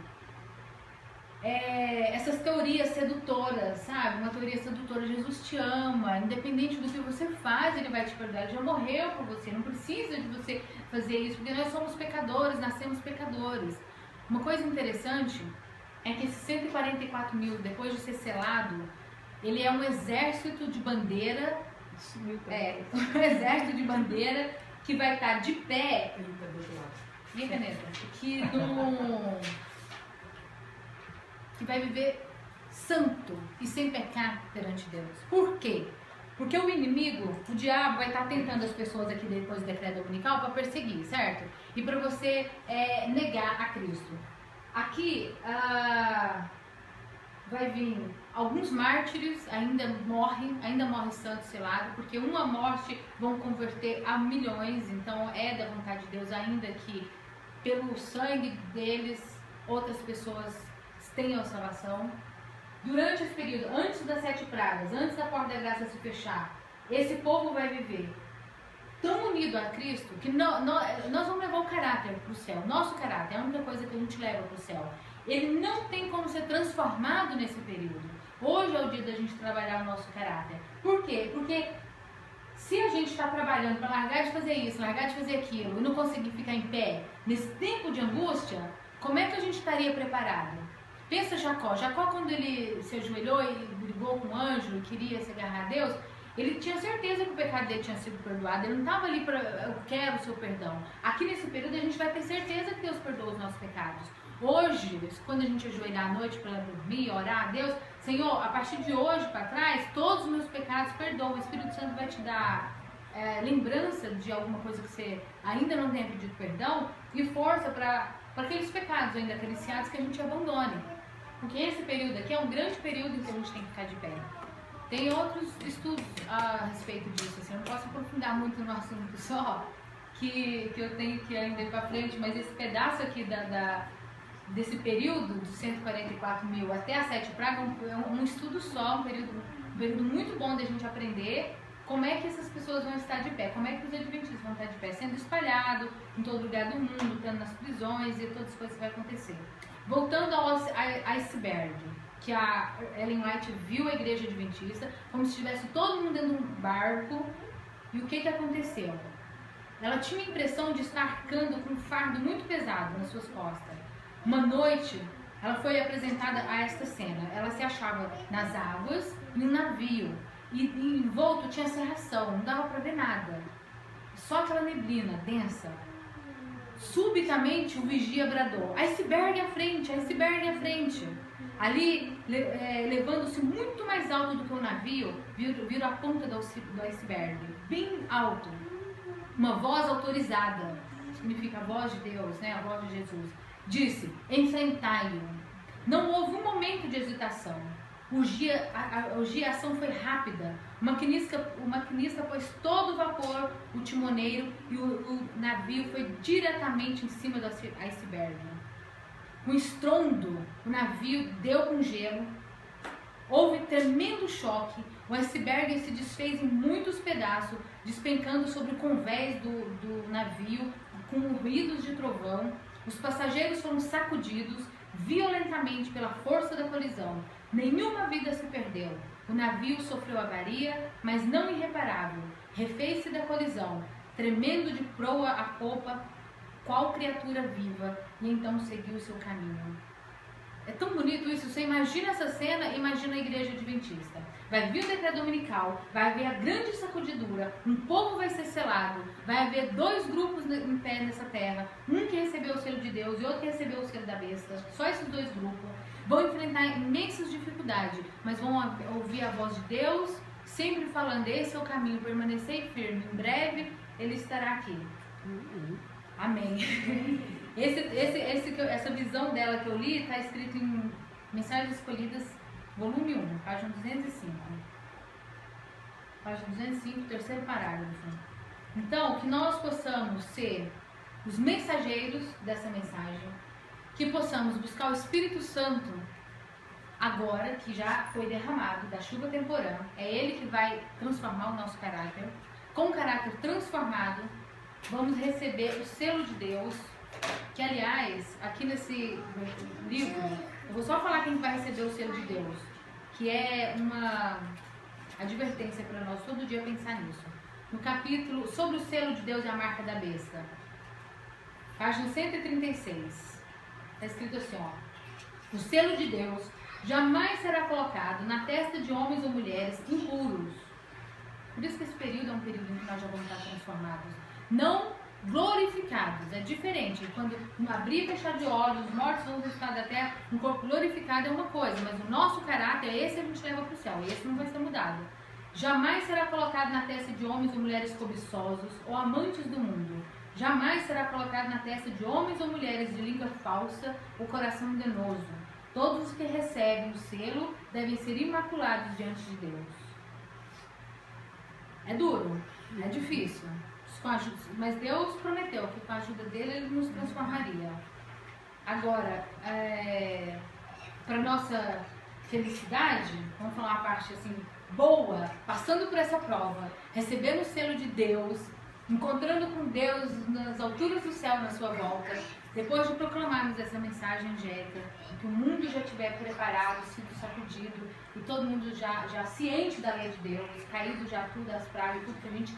Essas teorias sedutoras, sabe? Uma teoria sedutora, Jesus te ama, independente do que você faz, Ele vai te perdoar, Ele já morreu por você, não precisa de você fazer isso, porque nós somos pecadores, nascemos pecadores. Uma coisa interessante é que esses 144 mil, depois de ser selado, ele é um exército de bandeira, um exército de bandeira que vai estar de pé e a caneta, que vai viver santo e sem pecar perante Deus. Por quê? Porque o inimigo, o diabo, vai estar tentando as pessoas aqui depois do decreto dominical para perseguir, certo? E para você negar a Cristo. Aqui vai vir alguns mártires, ainda morre santo selado, porque uma morte vão converter a milhões, então é da vontade de Deus, ainda que pelo sangue deles outras pessoas tenham salvação. Durante esse período, antes das 7 pragas, antes da porta da graça se fechar, esse povo vai viver tão unido a Cristo que nós vamos levar o caráter para o céu. Nosso caráter é a única coisa que a gente leva para o céu. Ele não tem como ser transformado nesse período. Hoje é o dia da gente trabalhar o nosso caráter. Por quê? Porque se a gente está trabalhando para largar de fazer isso, largar de fazer aquilo e não conseguir ficar em pé nesse tempo de angústia, como é que a gente estaria preparado? Pensa Jacó. Jacó, quando ele se ajoelhou e brigou com o anjo e queria se agarrar a Deus, ele tinha certeza que o pecado dele tinha sido perdoado. Ele não estava ali para eu quero o seu perdão. Aqui nesse período a gente vai ter certeza que Deus perdoa os nossos pecados. Hoje, quando a gente ajoelhar à noite para dormir, orar a Deus, Senhor, a partir de hoje para trás, todos os meus pecados perdoam. O Espírito Santo vai te dar lembrança de alguma coisa que você ainda não tenha pedido perdão e força para aqueles pecados ainda acariciados que a gente abandone. Porque esse período aqui é um grande período em que a gente tem que ficar de pé. Tem outros estudos a respeito disso, assim, eu não posso aprofundar muito no assunto só, que eu tenho que ainda ir para frente, mas esse pedaço aqui desse período, de 144 mil até as 7 pragas, é um estudo só, um período muito bom da gente aprender como é que essas pessoas vão estar de pé, como é que os adventistas vão estar de pé, sendo espalhado em todo lugar do mundo, estando nas prisões e todas as coisas que vai acontecer. Voltando ao iceberg, que a Ellen White viu a igreja adventista como se estivesse todo mundo dentro de um barco. E o que aconteceu? Ela tinha a impressão de estar arcando com um fardo muito pesado nas suas costas. Uma noite, ela foi apresentada a esta cena. Ela se achava nas águas, em um navio, e em volta tinha cerração, não dava para ver nada. Só aquela neblina densa. Subitamente o vigia bradou: iceberg à frente, iceberg à frente. Ali, levando-se muito mais alto do que o navio, viram a ponta do iceberg, bem alto. Uma voz autorizada, significa a voz de Deus, né? A voz de Jesus, disse: enfrentai-o. Não houve um momento de hesitação. A ação foi rápida. O maquinista pôs todo o vapor, o timoneiro, e o navio foi diretamente em cima do iceberg. Um estrondo, o navio deu com gelo, houve tremendo choque, o iceberg se desfez em muitos pedaços, despencando sobre o convés do navio, com ruídos de trovão. Os passageiros foram sacudidos violentamente pela força da colisão. Nenhuma vida se perdeu. O navio sofreu avaria, mas não irreparável. Refez-se da colisão, tremendo de proa a popa, qual criatura viva, e então seguiu o seu caminho. É tão bonito isso. Você imagina essa cena, imagina a igreja adventista. Vai vir o decreto dominical, vai haver a grande sacudidura, um povo vai ser selado, vai haver 2 grupos em pé nessa terra, um que recebeu o selo de Deus e outro que recebeu o selo da besta. Só esses 2 grupos vão enfrentar imensas dificuldades, mas vão ouvir a voz de Deus, sempre falando: esse é o caminho, permanecer firme, em breve ele estará aqui. Amém. Essa visão dela que eu li está escrito em Mensagens Escolhidas, volume 1, página 205. Página 205, terceiro parágrafo. Então, que nós possamos ser os mensageiros dessa mensagem, que possamos buscar o Espírito Santo agora, que já foi derramado da chuva temporã. É Ele que vai transformar o nosso caráter. Com o caráter transformado, vamos receber o selo de Deus, que, aliás, aqui nesse livro, eu vou só falar quem vai receber o selo de Deus, que é uma advertência para nós todo dia pensar nisso. No capítulo sobre o selo de Deus e a marca da besta, página 136, está escrito assim, ó: o selo de Deus jamais será colocado na testa de homens ou mulheres impuros. Por isso que esse período é um período em que nós já vamos estar transformados. Não glorificados. É diferente. Quando abrir e fechar de olhos, os mortos vão ressuscitar da terra, um corpo glorificado é uma coisa, mas o nosso caráter, esse a gente leva para o céu, e esse não vai ser mudado. Jamais será colocado na testa de homens ou mulheres cobiçosos ou amantes do mundo. Jamais será colocado na testa de homens ou mulheres de língua falsa ou coração enganoso. Todos os que recebem o selo devem ser imaculados diante de Deus. É duro, é difícil, mas Deus prometeu que com a ajuda dele ele nos transformaria. Agora, para nossa felicidade, vamos falar uma parte assim boa, passando por essa prova, recebendo o selo de Deus, encontrando com Deus nas alturas do céu na sua volta, depois de proclamarmos essa mensagem angélica, que o mundo já estiver preparado, sido sacudido, e todo mundo já ciente da lei de Deus, caído já tudo, as pragas, tudo que a gente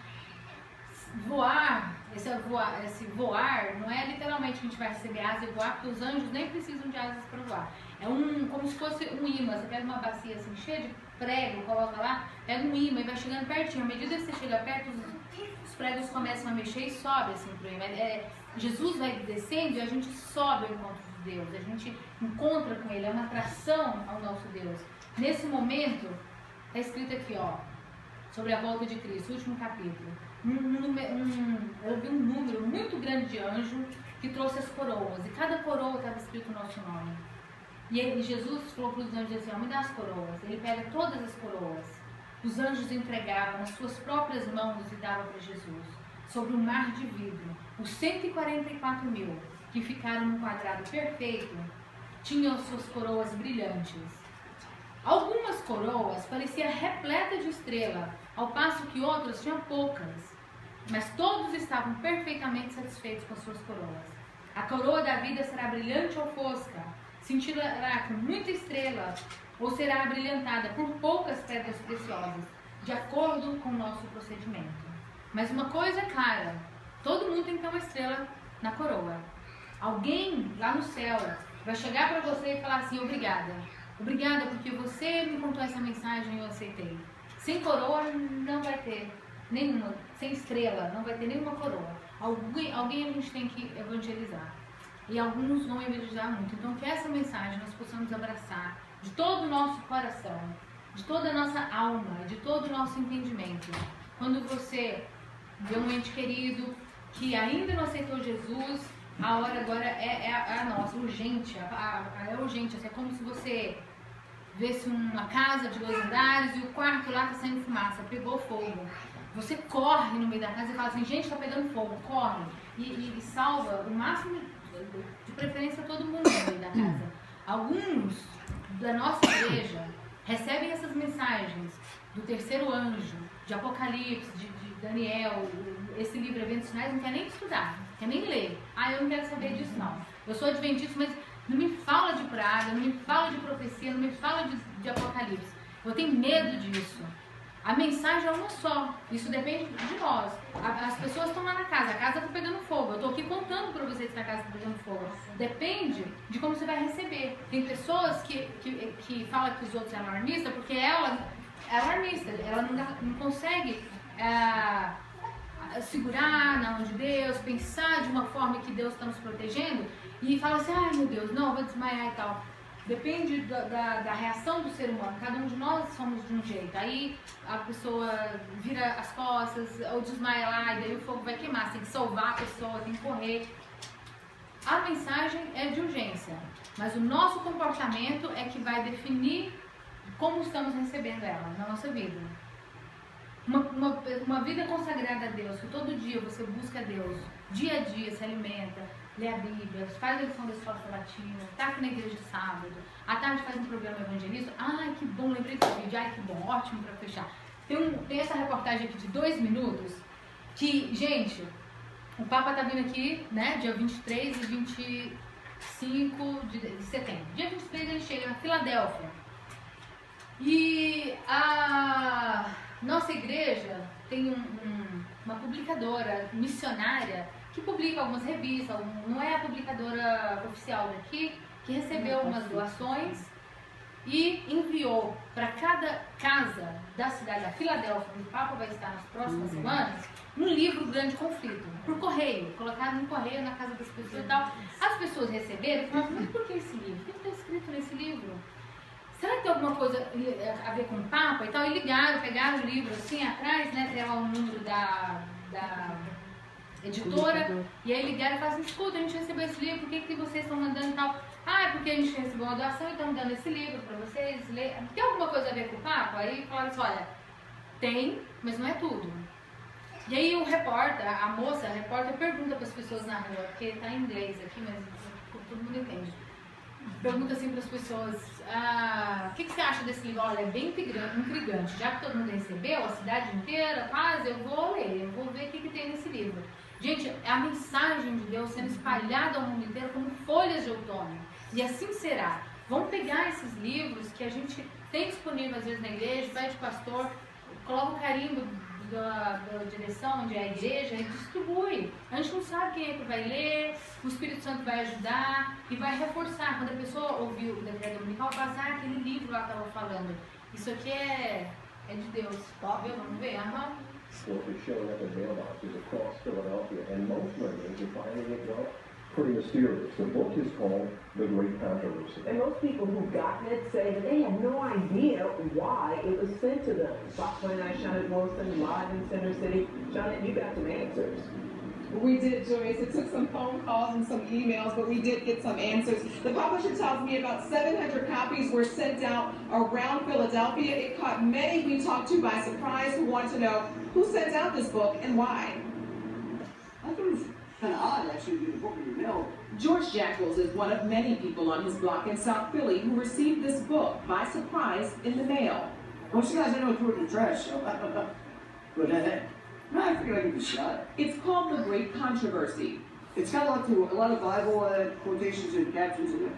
voar, esse voar, não é literalmente que a gente vai receber asa e voar, porque os anjos nem precisam de asas para voar. É como se fosse um imã, você pega uma bacia assim, cheia de prego, coloca lá, pega um imã e vai chegando pertinho. À medida que você chega perto, os pregos começam a mexer e sobe assim pro imã. Jesus vai descendo e a gente sobe ao encontro de Deus, a gente encontra com Ele, é uma atração ao nosso Deus. Nesse momento, está escrito aqui, ó, sobre a volta de Cristo, último capítulo. Eu vi um número muito grande de anjos que trouxe as coroas, e cada coroa estava escrito o nosso nome. E Jesus falou para os anjos assim, me dá as coroas. Ele pega todas as coroas. Os anjos entregavam nas suas próprias mãos e davam para Jesus, sobre um mar de vidro. Os 144.000 que ficaram no quadrado perfeito tinham suas coroas brilhantes. Algumas coroas pareciam repletas de estrela, ao passo que outras tinham poucas. Mas todos estavam perfeitamente satisfeitos com suas coroas. A coroa da vida será brilhante ou fosca, cintilará com muita estrela, ou será abrilhantada por poucas pedras preciosas, de acordo com o nosso procedimento. Mas uma coisa é clara, todo mundo tem que ter uma estrela na coroa. Alguém lá no céu vai chegar para você e falar assim, obrigada. Obrigada porque você me contou essa mensagem e eu aceitei. Sem coroa não vai ter nenhuma, sem estrela não vai ter nenhuma coroa. Alguém a gente tem que evangelizar. E alguns vão evangelizar muito. Então que essa mensagem nós possamos abraçar de todo o nosso coração, de toda a nossa alma, de todo o nosso entendimento. Quando você vê um ente querido que ainda não aceitou Jesus, a hora agora é a nossa, urgente, é urgente. É como se você vê-se uma casa de 2 andares e o quarto lá está saindo fumaça, pegou fogo. Você corre no meio da casa e fala assim, gente, está pegando fogo, corre. E salva o máximo, de preferência, todo mundo no meio da casa. Alguns da nossa igreja recebem essas mensagens do terceiro anjo, de Apocalipse, de Daniel, esse livro Eventos Finais, não quer nem estudar, não quer nem ler. Eu não quero saber disso não. Eu sou adventista, mas não me fala de praga, não me fala de profecia, não me fala de Apocalipse. Eu tenho medo disso. A mensagem é uma só, isso depende de nós. As pessoas estão lá na casa, a casa está pegando fogo. Eu estou aqui contando para vocês que a casa está pegando fogo. Depende de como você vai receber. Tem pessoas que falam que os outros são alarmistas porque ela é alarmista, ela não consegue segurar na mão de Deus, pensar de uma forma que Deus está nos protegendo e fala assim, ai meu Deus, não, vou desmaiar e tal. Depende da reação do ser humano. Cada um de nós somos de um jeito. Aí a pessoa vira as costas ou desmaia lá e daí o fogo vai queimar. Você tem que salvar a pessoa, tem que correr. A mensagem é de urgência, mas o nosso comportamento é que vai definir como estamos recebendo ela na nossa vida. Uma vida consagrada a Deus, que todo dia você busca a Deus, dia a dia se alimenta, lê a Bíblia, faz a lição da escola sabatina, está aqui na igreja de sábado, à tarde faz um programa evangelista. Ai, que bom, lembrei desse vídeo, ai, que bom, ótimo para fechar. Tem essa reportagem aqui de 2 minutos, que, gente, o Papa está vindo aqui, né, dia 23 e 25 de setembro. Dia 23 ele chega na Filadélfia. E a nossa igreja tem uma publicadora missionária que publica algumas revistas, não é a publicadora oficial daqui, que recebeu umas doações e enviou para cada casa da cidade da Filadélfia, onde o Papa vai estar nas próximas semanas, um livro Grande Conflito, por correio, colocado no correio na casa das pessoas e tal. As pessoas receberam e falaram, mas por que esse livro? O que está escrito nesse livro? Será que tem alguma coisa a ver com o Papa e tal? E ligaram, pegaram o livro assim atrás, né, tem lá o número da editora, e aí ligaram e falaram assim, escuta, a gente recebeu esse livro, por que vocês estão mandando e tal? Ah, é porque a gente recebeu uma doação e estamos dando esse livro para vocês ler. Tem alguma coisa a ver com o Papa? Aí falaram assim, olha, tem, mas não é tudo. E aí o repórter, a repórter pergunta para as pessoas na rua, porque está em inglês aqui, mas todo mundo entende. Pergunta assim para as pessoas, o que você acha desse livro? Olha, é bem intrigante, já que todo mundo recebeu, a cidade inteira, quase, eu vou ler, eu vou ver o que tem nesse livro. Gente, é a mensagem de Deus sendo espalhada ao mundo inteiro como folhas de outono. E assim será. Vamos pegar esses livros que a gente tem disponível às vezes na igreja, vai de pastor, coloca o carimbo da direção, onde é a igreja, e distribui. A gente não sabe quem é que vai ler, o Espírito Santo vai ajudar e vai reforçar. Quando a pessoa ouviu o decreto dominical, passar aquele livro lá que estava falando. Isso aqui é de Deus. Viu? Vamos ver? Book is showing up in mailboxes across Philadelphia, and most members are finding it pretty mysterious. The book is called The Great Controversy. And most people who've gotten it say that they had no idea why it was sent to them. Fox 29 Shannon Wilson, live in Center City. Shannon, you got some answers. We did, Joyce. It took some phone calls and some emails, but we did get some answers. The publisher tells me about 700 copies were sent out around Philadelphia. It caught many we talked to by surprise who want to know who sent out this book and why. I thought it was kind of odd, actually, to get a book in the mail. George Jackals is one of many people on his block in South Philly who received this book by surprise in the mail. Most of you guys didn't know it threw it in the trash, so. But I figured I'd give it a shot. It's called The Great Controversy. It's got a lot of Bible quotations and captions in it.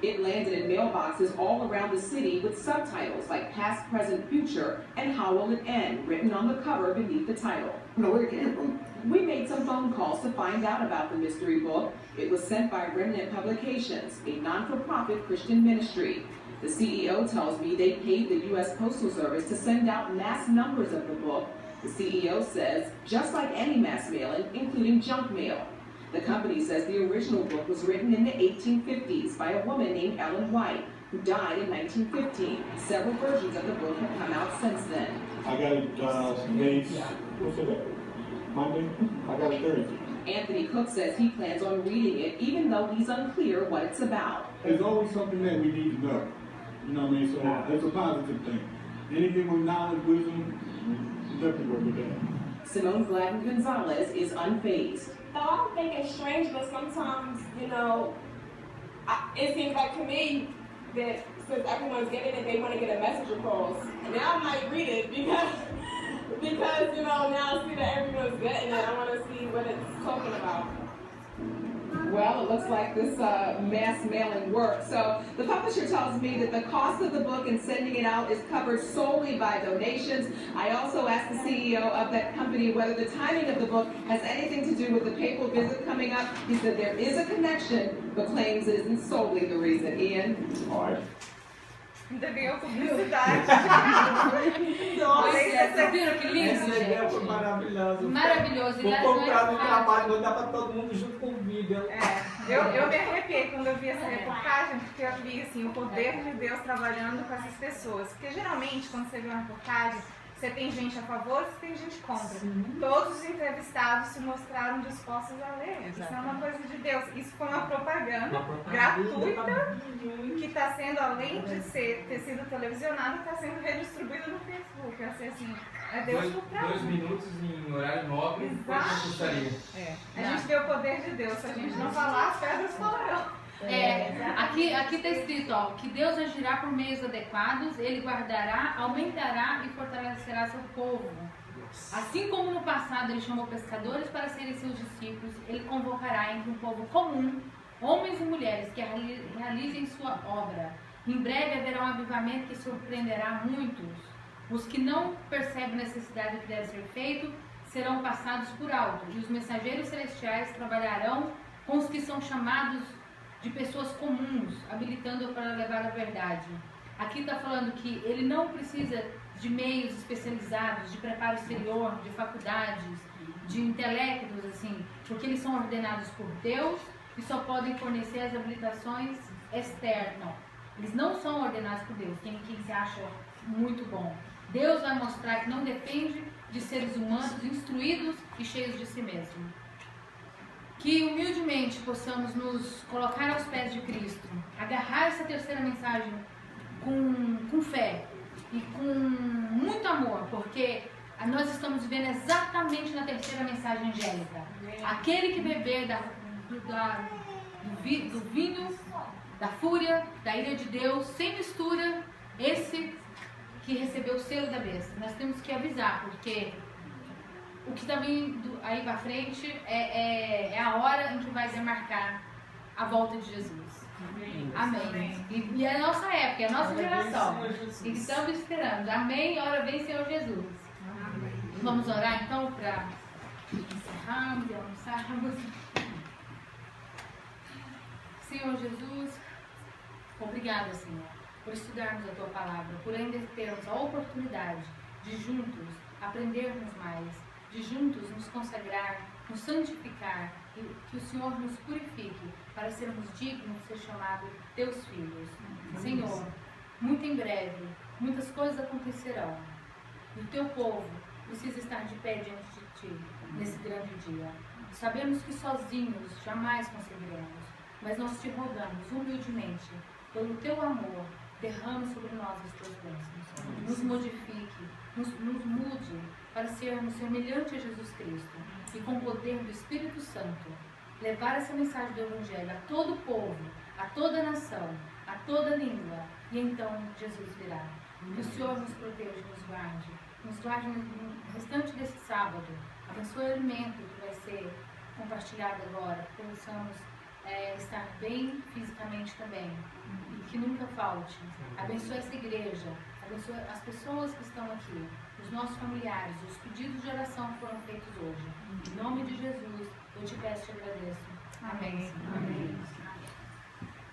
It landed in mailboxes all around the city with subtitles like Past, Present, Future, and How Will It End, written on the cover beneath the title. I don't know where it came from. We made some phone calls to find out about the mystery book. It was sent by Remnant Publications, a non-for-profit Christian ministry. The CEO tells me they paid the U.S. Postal Service to send out mass numbers of the book. The CEO says, just like any mass mailing, including junk mail. The company says the original book was written in the 1850s by a woman named Ellen White, who died in 1915. Several versions of the book have come out since then. I got it what's it, Monday? I got it Thursday. Anthony Cook says he plans on reading it, even though he's unclear what it's about. There's always something that we need to know. You know what I mean? So it's a positive thing. Anything with knowledge, wisdom, definitely work with that. Simone Gladden Gonzalez is unfazed. So I don't think it's strange, but sometimes, you know, it seems like to me that since everyone's getting it, they want to get a message across. And now I might read it because you know, now I see that everyone's getting it. I want to see what it's talking about. Well, it looks like this mass mailing works. So the publisher tells me that the cost of the book and sending it out is covered solely by donations. I also asked the CEO of that company whether the timing of the book has anything to do with the papal visit coming up. He said there is a connection, but claims it isn't solely the reason. Ian? All right. Ainda ganhou publicidade. Nossa, vocês viram que lindo, Essa gente? ideia foi maravilhosa. Maravilhoso. Vou comprar no trabalho, vou dar para todo mundo junto com o vídeo. Eu me arrepiei quando eu vi essa reportagem, porque eu vi assim, o poder de Deus trabalhando com essas pessoas. Porque geralmente, quando você vê uma reportagem, você tem gente a favor, você tem gente contra. Sim. Todos os entrevistados se mostraram dispostos a ler. Exatamente. Isso é uma coisa de Deus. Isso foi uma propaganda gratuita que está sendo, além de ter sido televisionada, está sendo redistribuída no Facebook. Eu sei assim, é Deus por trás. 2 minutos em horário nobre, quanto custaria? A gente vê o poder de Deus. Se a gente não falar, as pedras falarão. Aqui está escrito, ó, que Deus agirá por meios adequados, Ele guardará, aumentará e fortalecerá seu povo. Assim como no passado Ele chamou pescadores para serem seus discípulos, Ele convocará entre um povo comum, homens e mulheres que realizem sua obra. Em breve haverá um avivamento que surpreenderá muitos. Os que não percebem a necessidade do que deve ser feito serão passados por alto, e os mensageiros celestiais trabalharão com os que são chamados de pessoas comuns, habilitando para levar a verdade. Aqui está falando que ele não precisa de meios especializados, de preparo exterior, de faculdades, de intelectos, assim, porque eles são ordenados por Deus e só podem fornecer as habilitações externas. Não, eles não são ordenados por Deus, quem se acha muito bom. Deus vai mostrar que não depende de seres humanos instruídos e cheios de si mesmo. Que humildemente possamos nos colocar aos pés de Cristo, agarrar essa terceira mensagem com fé e com muito amor, porque nós estamos vivendo exatamente na terceira mensagem angélica. Aquele que beber do vinho, da fúria, da ira de Deus, sem mistura, esse que recebeu o selo da besta. Nós temos que avisar, porque o que está vindo aí para frente é a hora em que vai demarcar a volta de Jesus. Amém. E é a nossa época, é a nossa geração. E estamos esperando. Amém. Ora vem, Senhor Jesus. Amém. Vamos orar então para encerrarmos e almoçarmos. Senhor Jesus, obrigada, Senhor, por estudarmos a Tua Palavra, por ainda termos a oportunidade de juntos aprendermos mais, de juntos nos consagrar, nos santificar e que o Senhor nos purifique para sermos dignos de ser chamados Teus filhos. Senhor, muito em breve, muitas coisas acontecerão e o Teu povo precisa estar de pé diante de Ti nesse grande dia. Sabemos que sozinhos jamais conseguiremos, mas nós Te rogamos humildemente, pelo Teu amor, derrame sobre nós as Tuas bênçãos, nos modifique, nos mude para sermos semelhantes a Jesus Cristo e com o poder do Espírito Santo levar essa mensagem do Evangelho a todo o povo, a toda nação, a toda língua, e então Jesus virá. Que o Senhor nos proteja e nos guarde no restante desse sábado. Abençoe o alimento que vai ser compartilhado agora, que possamos estar bem fisicamente também e que nunca falte. Abençoe essa igreja, abençoe as pessoas que estão aqui, os nossos familiares, os pedidos de oração que foram feitos hoje. Em nome de Jesus, eu te peço e te agradeço. Amém. Amém.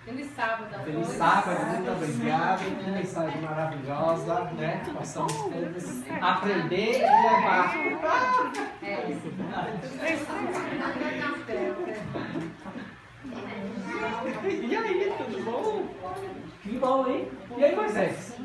Feliz sábado a todos. Feliz sábado, muito obrigado. Que mensagem maravilhosa, né? Possamos todos aprender e levar. E aí, tudo bom? Que bom, hein? E aí, Moisés?